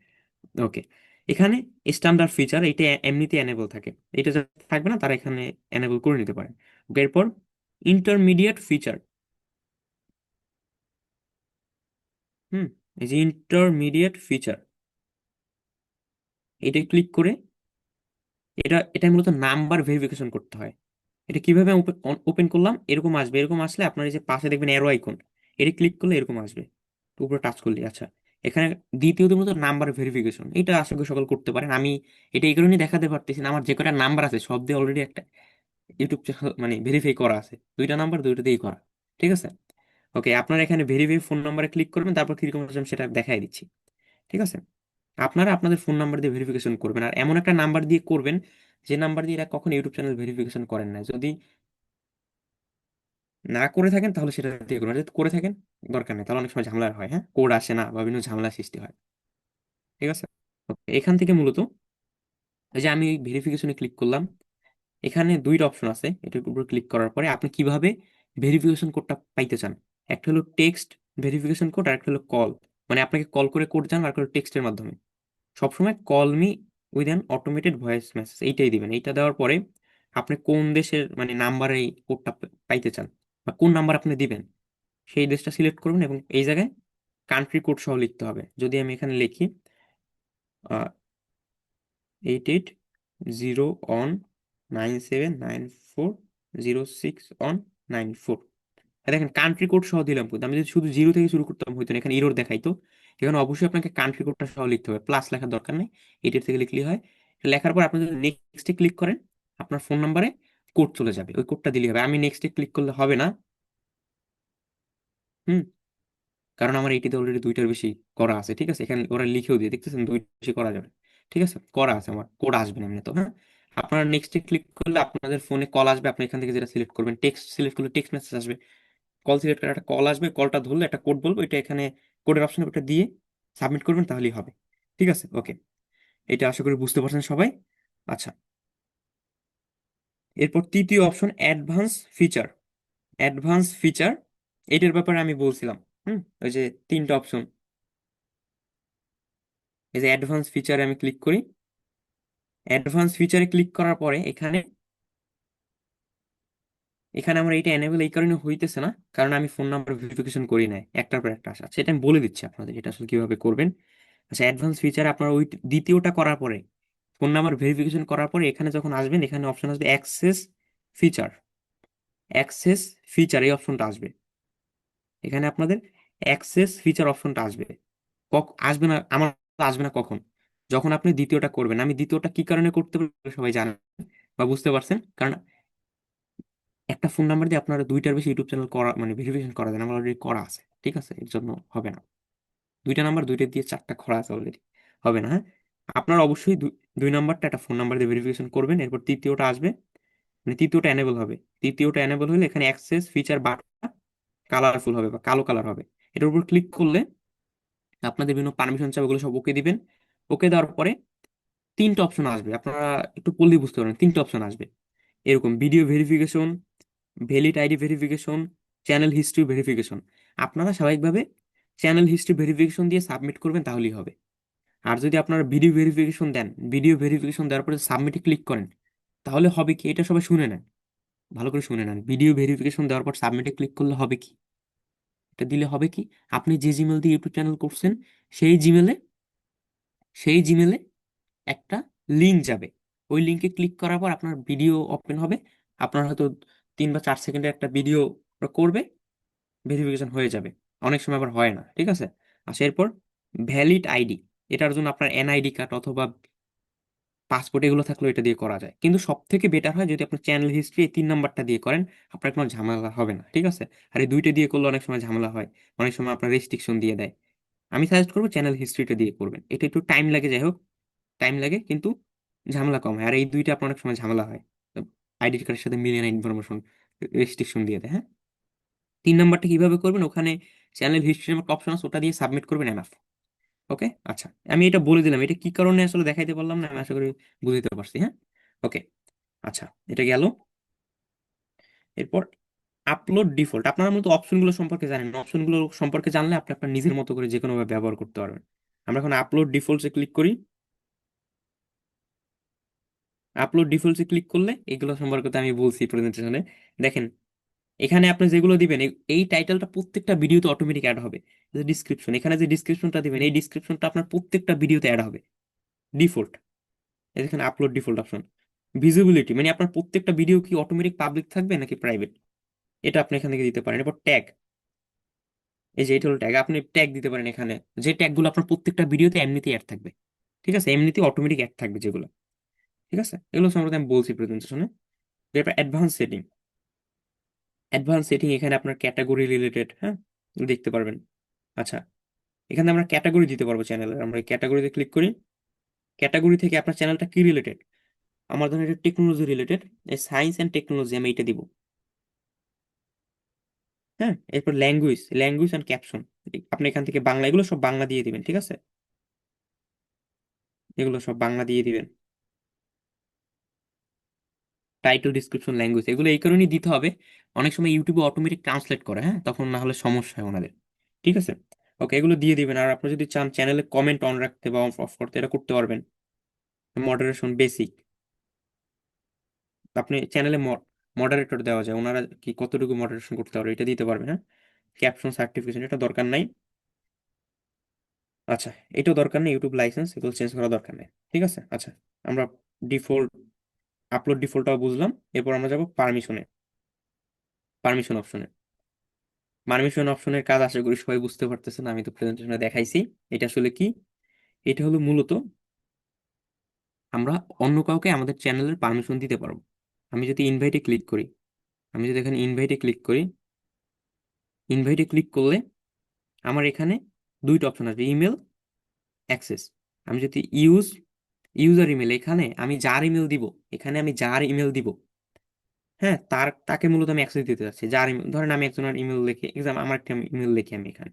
ওকে, এখানে স্ট্যান্ডার্ড ফিচার এটা এমনিতে এনেবল থাকে, এটা যারা থাকবে না তারা এখানে এনেবল করে নিতে পারেন। ওকে, এরপর ইন্টারমিডিয়েট ফিচার, হুম, এই যে ইন্টারমিডিয়েট ফিচার, এটা ক্লিক করে এটা মূলত নাম্বার ভেরিফিকেশন করতে হয়। এটা কিভাবে ওপেন করলাম, এরকম আসবে। এরকম আসলে আপনার এই যে পাশে দেখবেন অ্যারো আইকন, এটা ক্লিক করলে এরকম আসবে, উপরে টাচ করলে। আচ্ছা, এখানে দ্বিতীয়ত মূলত নাম্বার ভেরিফিকেশন, এটা আশা করি সকল করতে পারেন। আমি এটা এই কারণে দেখাতে পারতেছি না, আমার যে কটা নাম্বার আছে সব দিয়ে অলরেডি একটা ইউটিউব চ্যানেল মানে ভেরিফাই করা আছে, দুইটা নাম্বার দুইটা দিয়েই করা। ঠিক আছে। ওকে, আপনারা এখানে ভেরিফাই ফোন নাম্বারে ক্লিক করবেন, তারপর কিরকম আসবে সেটা দেখাই দিচ্ছি। ঠিক আছে, আপনারা আপনাদের ফোন নাম্বার দিয়ে ভেরিফিকেশন করবেন, আর এমন একটা নাম্বার দিয়ে করবেন যে নাম্বার দিয়ে এরা কখন ইউটিউব চ্যানেল ভেরিফিকেশন করেন না। যদি না করে থাকেন তাহলে সেটা দিয়ে করুন, আর যদি করে থাকেন দরকার নেই, তাহলে অনেক সময় ঝামেলা হয়, হ্যাঁ, কোড আসে না বা বিভিন্ন ঝামেলা সৃষ্টি হয়। ঠিক আছে। Okay, এখান থেকে মূলত এই যে আমি ভেরিফিকেশনে ক্লিক করলাম, এখানে দুইটা অপশন আছে। এটার উপর ক্লিক করার পরে আপনি কিভাবে ভেরিফিকেশন কোডটা পাইতে চান, একটা হলো টেক্সট ভেরিফিকেশন কোড, আর একটা হলো কল, মানে আপনাকে কল করে কোড চান, আর একটা হলো টেক্সটের মাধ্যমে। সবসময় call me with an automated voice message, এইটাই দিবেন। এইটা দেওয়ার পরে আপনি কোন দেশের মানে নাম্বারে এই কোডটা পাইতে চান বা কোন নাম্বার আপনি দিবেন সেই দেশটা সিলেক্ট করবেন, এবং এই জায়গায় কান্ট্রি কোড সহ লিখতে হবে। যদি আমি এখানে লিখি 8801979406 দেখেন কান্ট্রি কোড সহ দিলাম, কিন্তু আমি যদি শুধু জিরো থেকে শুরু করতাম হয়তো না, এখানে ইরোর দেখাইতো। এখানে অবশ্যই আপনাকে কান্ট্রি কোডটা সহ লিখতে হবে, প্লাস লেখার দরকার নেই, এটার থেকে লিখলেই হয়। লেখার পর আপনি যদি নেক্সটে ক্লিক করেন আপনার ফোন নাম্বারে কোড চলে যাবে, ওই কোডটা দিলেই হবে। আমি নেক্সটে ক্লিক করলে হবে না, হুম, কারণ আমার এইটিতে অলরেডি দুইটার বেশি করা আছে। ঠিক আছে, এখানে ওরা লিখেও দিয়ে দেখতেছেন দুইটার বেশি করা যাবে। ঠিক আছে, করা আছে আমার, কোড আসবে না এমনি তো, হ্যাঁ। আপনারা নেক্সটে ক্লিক করলে আপনাদের ফোনে কল আসবে, আপনি এখান থেকে যেটা সিলেক্ট করবেন, টেক্সট সিলেক্ট করলে টেক্সট মেসেজ আসবে। কল সিলেক্ট করে একটা কল আসবে, কলটা ধরলে একটা কোড বলবো, এটা এখানে কোডের অপশন, ওটা দিয়ে সাবমিট করবেন, তাহলেই হবে। ঠিক আছে। ওকে, এটা আশা করি বুঝতে পারছেন সবাই। আচ্ছা, এরপর তৃতীয় option advance feature. Advance feature এটার ব্যাপারে আমি বলছিলাম। ওই যে তিনটা অপশন, এই যে অ্যাডভান্স ফিচারে আমি ক্লিক করি। অ্যাডভান্স ফিচারে ক্লিক করার পরে এখানে এখানে আমার এটা এনেবল এই কারণে হইতেছে না, কারণ আমি ফোন নাম্বার ভেরিফিকেশন করি নাই, একটার পর একটা আসা। সেটা আমি বলে দিচ্ছি আপনাদের এটা আসলে কিভাবে করবেন। আচ্ছা, অ্যাডভান্স ফিচার আপনার ওই দ্বিতীয়টা করার পরে, ফোন নাম্বার ভেরিফিকেশন করার পরে এখানে যখন আসবেন, এখানে অপশন আসবে অ্যাক্সেস ফিচার। অ্যাক্সেস ফিচার এই অপশনটা আসবে। এখানে আপনাদের অ্যাক্সেস ফিচার অপশনটা আসবে। আসবে না আমার, আসবে না কখন? যখন আপনি দ্বিতীয়টা করবেন। আমি দ্বিতীয়টা কি কারণে করতে পারবো সবাই জানেন বা বুঝতে পারছেন, কারণ একটা ফোন নাম্বার দিয়ে আপনারা দুইটার বেশি ইউটিউব চ্যানেল করা মানে ভেরিফিকেশন করা যায় না, আমার অলরেডি করা আছে, ঠিক আছে? এর জন্য হবে না। দুইটা নাম্বার, দুইটা দিয়ে চারটা করা আছে অলরেডি, হবে না। হ্যাঁ, আপনারা অবশ্যই দুই নাম্বারটা একটা ফোন নাম্বার দিয়ে ভেরিফিকেশন করবেন। এরপর তৃতীয়টা আসবে, মানে তৃতীয়টা এনেবল হবে। তৃতীয়টা এনেবল হলে এখানে অ্যাক্সেস ফিচার বাটনটা কালারফুল হবে বা কালো কালার হবে। এটার উপর ক্লিক করলে আপনাদের বিভিন্ন পারমিশন চাবে, ওগুলো সব ওকে দিবেন। ওকে দেওয়ার পরে তিনটা অপশন আসবে, আপনারা একটু পড়লেই বুঝতে পারবেন। তিনটা অপশন আসবে এরকম: video verification, valid ID verification, channel history verification. আপনারা স্বাভাবিকভাবে চ্যানেল হিস্ট্রি ভেরিফিকেশন দিয়ে সাবমিট করবেন, তাহলেই হবে। আর যদি আপনারা ভিডিও ভেরিফিকেশন দেন, ভিডিও ভেরিফিকেশন দেওয়ার পরে সাবমিটে ক্লিক করেন, তাহলে হবে কি, এটা সবাই শুনে নেন, ভালো করে শুনে নেন। ভিডিও ভেরিফিকেশন দেওয়ার পর সাবমিটে ক্লিক করলে হবে কি, এটা দিলে হবে কি, আপনি যে জিমেল দিয়ে ইউটিউব চ্যানেল করছেন সেই জিমেলে সেই জিমেলে একটা লিঙ্ক যাবে। ওই লিঙ্কে ক্লিক করার পর আপনার ভিডিও ওপেন হবে। আপনার হয়তো 3 বা 4 সেকেন্ডের একটা ভিডিও করবে, ভেরিফিকেশন হয়ে যাবে। অনেক সময় আবার হয় না, ঠিক আছে? আচ্ছা, এরপর ভ্যালিড আইডি, এটার জন্য আপনার এনআইডি কার্ড অথবা পাসপোর্ট এগুলো থাকলেও এটা দিয়ে করা যায়, কিন্তু সব থেকে বেটার হয় যদি আপনার চ্যানেল হিস্ট্রি এই 3 নাম্বারটা দিয়ে করেন, আপনার কোনো ঝামেলা হবে না, ঠিক আছে? আর এই দুইটা দিয়ে করলে অনেক সময় ঝামেলা হয়, অনেক সময় আপনার রেস্ট্রিকশন দিয়ে দেয়। আমি সাজেস্ট করবো চ্যানেল হিস্ট্রিটা দিয়ে করবেন। এটা একটু টাইম লাগে, যাই হোক, টাইম লাগে, কিন্তু ঝামেলা কম হয়। আর এই দুইটা আপনার অনেক সময় ঝামেলা হয়, আইডি কার্ডের সাথে মিলিয়ে না ইনফরমেশন, রেস্ট্রিকশন দিয়ে দেয়। হ্যাঁ, 3 নাম্বারটা কিভাবে করবেন, ওখানে চ্যানেল হিস্ট্রি নামে একটা অপশন আছে, ওটা দিয়ে সাবমিট করবেন, এনাফ। ওকে, আচ্ছা, আমি এটা বলে দিলাম, এটা কি কারণে আসলে দেখাইতে পারলাম না, আমি আশা করি বুঝতে পারছি। হ্যাঁ, ওকে, আচ্ছা, এটা গেল। এরপর আপলোড ডিফল্ট। আপনারা মূলত অপশনগুলো সম্পর্কে জানেন না, অপশনগুলো সম্পর্কে জানলে আপনি আপনার নিজের মতো করে যে কোনো ভাবে ব্যবহার করতে পারবেন। আমরা এখন আপলোড ডিফল্টসে ক্লিক করি। আপলোড ডিফল্টসে ক্লিক করলে এগুলো সম্পর্কে তো আমি বলছি প্রেজেন্টেশনে। দেখেন, এখানে আপনি যেগুলো দিবেন, এই টাইটেলটা প্রত্যেকটা ভিডিওতে অটোমেটিক অ্যাড হবে। ডিসক্রিপশন, এখানে যে ডিসক্রিপশনটা দিবেন, এই ডিসক্রিপশনটা আপনার প্রত্যেকটা ভিডিওতে অ্যাড হবে ডিফল্ট। এখানে আপলোড ডিফল্ট অপশন। ভিজিবিলিটি, মানে আপনার প্রত্যেকটা ভিডিও কি অটোমেটিক পাবলিক থাকবে নাকি প্রাইভেট, এটা আপনি এখান থেকে দিতে পারেন। এরপর ট্যাগ, এই যে এটা হলো ট্যাগ, আপনি ট্যাগ দিতে পারেন এখানে, যে ট্যাগগুলো আপনার প্রত্যেকটা ভিডিওতে এমনিতেই অ্যাড থাকবে, ঠিক আছে? এমনিতেই অটোমেটিক অ্যাড থাকবে যেগুলো, ঠিক আছে? এগুলো সম্পর্কে আমি বলছি প্রেজেন্টেশনে। এরপর অ্যাডভান্স সেটিং। অ্যাডভান্স সেটিং এখানে আপনার ক্যাটাগরি রিলেটেড, হ্যাঁ, দেখতে পারবেন। আচ্ছা, এখানে আমরা ক্যাটাগরি দিতে পারবো চ্যানেলের। আমরা এই ক্যাটাগরিতে ক্লিক করি। ক্যাটাগরি থেকে আপনার চ্যানেলটা কি রিলেটেড, আমার ধরুন এটা টেকনোলজি রিলেটেড, এই সায়েন্স অ্যান্ড টেকনোলজি আমি এটা দিব। হ্যাঁ, এরপর ল্যাঙ্গুয়েজ, ল্যাঙ্গুয়েজ অ্যান্ড ক্যাপশন, আপনি এখান থেকে বাংলা, এগুলো সব বাংলা দিয়ে দিবেন, ঠিক আছে? এগুলো সব বাংলা দিয়ে দিবেন। টাইটেল, ডিসক্রিপশন, ল্যাঙ্গুয়েজ, এগুলো এই কারণেই দিতে হবে, অনেক সময় ইউটিউবে অটোমেটিক ট্রান্সলেট করে, হ্যাঁ, তখন না হলে সমস্যা হয় ওনাদের, ঠিক আছে? ওকে, এগুলো দিয়ে দিবেন। আর আপনি যদি চান চ্যানেলে কমেন্ট অন রাখতে বা অফ করতে, এটা করতে পারবেন। মডারেশন বেসিক, আপনি চ্যানেলে মডারেটর দেওয়া যায়, ওনারা কি কতটুকু মডারেশন করতে পারবে এটা দিতে পারবেন। হ্যাঁ, ক্যাপশন সার্টিফিকেশন এটা দরকার নাই। আচ্ছা, এটাও দরকার নেই, ইউটিউব লাইসেন্স এগুলো চেঞ্জ করা দরকার নেই, ঠিক আছে? আচ্ছা, আমরা ডিফল্ট, আপলোড ডিফল্টটাও বুঝলাম। এরপর আমরা যাব পারমিশনে, পারমিশন অপশনে। পারমিশন অপশনের কাজ আশা করি সবাই বুঝতে পারতেছেন, আমি তো প্রেজেন্টেশনে দেখাইছি। এটা আসলে কি, এটা হলো মূলত আমরা অন্য কাউকে আমাদের চ্যানেলের পারমিশন দিতে পারবো। আমি যদি ইনভাইটে ক্লিক করি, আমি যদি এখানে ইনভাইটে ক্লিক করি, ইনভাইটে ক্লিক করলে আমার এখানে দুইটা অপশন আসবে, ইমেল, অ্যাক্সেস। আমি যদি ইউজার ইমেল, এখানে আমি যার ইমেল দিব, এখানে আমি যার ইমেল দিব, হ্যাঁ, তাকে মূলত আমি অ্যাক্সেস দিতে যাচ্ছি। যার ইমেল, ধরেন আমি একজনের ইমেল লিখে, এক্সাম আমার একটা ইমেল লিখি আমি এখানে,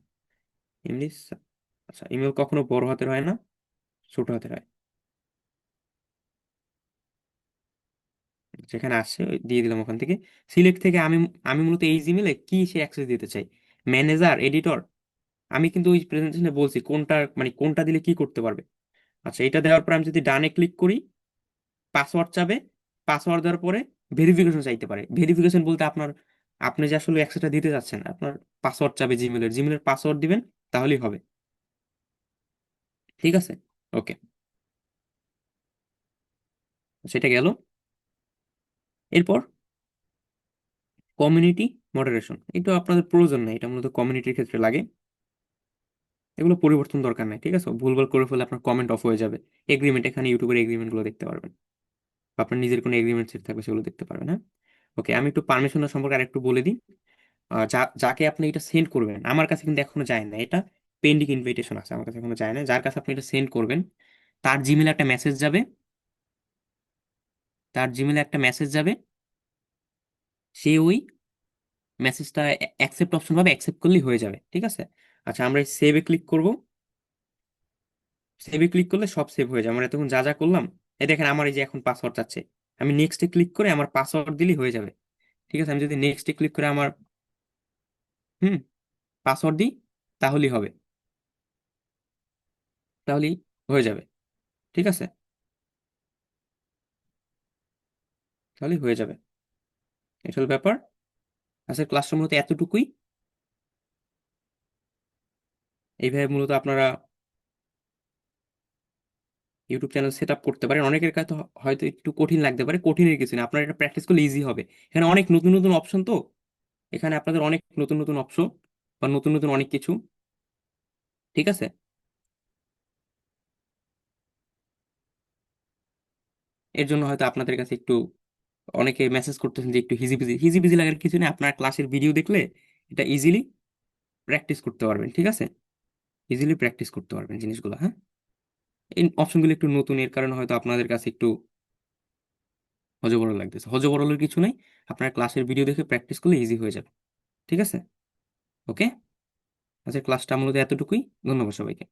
এমনি। আচ্ছা, ইমেল কখনো বড় হাতের হয় না, ছোট হাতের হয়। যেখানে আসছে দিয়ে দিলাম ওখান থেকে। সিলেক্ট থেকে আমি আমি মূলত এই জিমেলে কি সে অ্যাক্সেস দিতে চাই, ম্যানেজার, এডিটর। আমি কিন্তু ওই প্রেজেন্টেশনে বলছি কোনটা মানে কোনটা দিলে কি করতে পারবে। আচ্ছা, এটা দেওয়ার পর আমি যদি ডানে ক্লিক করি, পাসওয়ার্ড চাবে। পাসওয়ার্ড দেওয়ার পরে ভেরিফিকেশন চাইতে পারে। ভেরিফিকেশন বলতে আপনি যে আসলে অ্যাক্সেসটা দিতে চাচ্ছেন, আপনার পাসওয়ার্ড চাবে, জিমেলের পাসওয়ার্ড দিবেন, তাহলেই হবে। ঠিক আছে, ওকে, সেটা গেল। এরপর কমিউনিটি মডারেশন, এটা আপনাদের প্রয়োজন নাই, এটা মূলত কমিউনিটির ক্ষেত্রে লাগে। এগুলো পরিবর্তন দরকার নাই, ঠিক আছে। ভুলভাল করে ফেলে আপনার কমেন্ট অফ হয়ে যাবে। এগ্রিমেন্ট, এখানে ইউটিউবের এগ্রিমেন্ট গুলো দেখতে পারবেন, বা আপনার নিজের কোনো এগ্রিমেন্ট সেট থাকবে সেগুলো দেখতে পারবেন। হ্যাঁ, ওকে, আমি একটু পারমিশনের সম্পর্কে আরেকটু বলে দিই। যাকে আপনি এটা সেন্ড করবেন, আমার কাছে কিন্তু এখনো যায় না, এটা পেন্ডিং ইনভিটেশন আছে, আমার কাছে এখনো যায় না। যার কাছে আপনি এটা সেন্ড করবেন, তার জিমেলে একটা মেসেজ যাবে, তার জিমেলে একটা মেসেজ যাবে। সে ওই মেসেজটা অ্যাকসেপ্ট অপশন পাবে, অ্যাকসেপ্ট করলেই হয়ে যাবে, ঠিক আছে। আচ্ছা, আমরা সেভে ক্লিক করব। সেভে ক্লিক করলে সব সেভ হয়ে যাবে, আমরা এতক্ষণ যা যা করলাম। এই দেখেন, আমার এই যে এখন পাসওয়ার্ড চাচ্ছে, আমি নেক্সটে ক্লিক করে আমার পাসওয়ার্ড দিলেই হয়ে যাবে। ঠিক আছে, আমি যদি নেক্সটে ক্লিক করে আমার হুম পাসওয়ার্ড দিই, তাহলেই হবে, তাহলেই হয়ে যাবে। ঠিক আছে, তাহলেই হয়ে যাবে। এটা হলো ব্যাপার। আজকের ক্লাসটা মূলত এতটুকুই। এইভাবে মূলত আপনারা ইউটিউব চ্যানেল সেট আপ করতে পারেন। অনেকের কাছে হয়তো একটু কঠিন লাগতে পারে, কঠিনের কিছু না, আপনারা এটা প্র্যাকটিস করলে ইজি হবে। এখানে অনেক নতুন নতুন অপশন, তো এখানে আপনাদের অনেক নতুন নতুন অপশন বা নতুন নতুন অনেক কিছু। ঠিক আছে, এর জন্য হয়তো আপনাদের কাছে একটু অনেকে মেসেজ করতেছেন যে একটু হিজিবিজি, হিজিবিজি লাগার কিছু নেই। আপনার ক্লাসের ভিডিও দেখলে এটা ইজিলি প্র্যাকটিস করতে পারবেন। ঠিক আছে, ইজিলি প্র্যাকটিস করতে পারবেন জিনিসগুলো। হ্যাঁ, এই অপশনগুলো একটু নতুন, এর কারণে হয়তো আপনাদের কাছে একটু হজবরল লাগতেছে। হজবরলের কিছু নাই, আপনার ক্লাসের ভিডিও দেখে প্র্যাকটিস করলে ইজি হয়ে যাবে। ঠিক আছে, ওকে। আজকের ক্লাসটা মূলত এতটুকুই। ধন্যবাদ সবাইকে।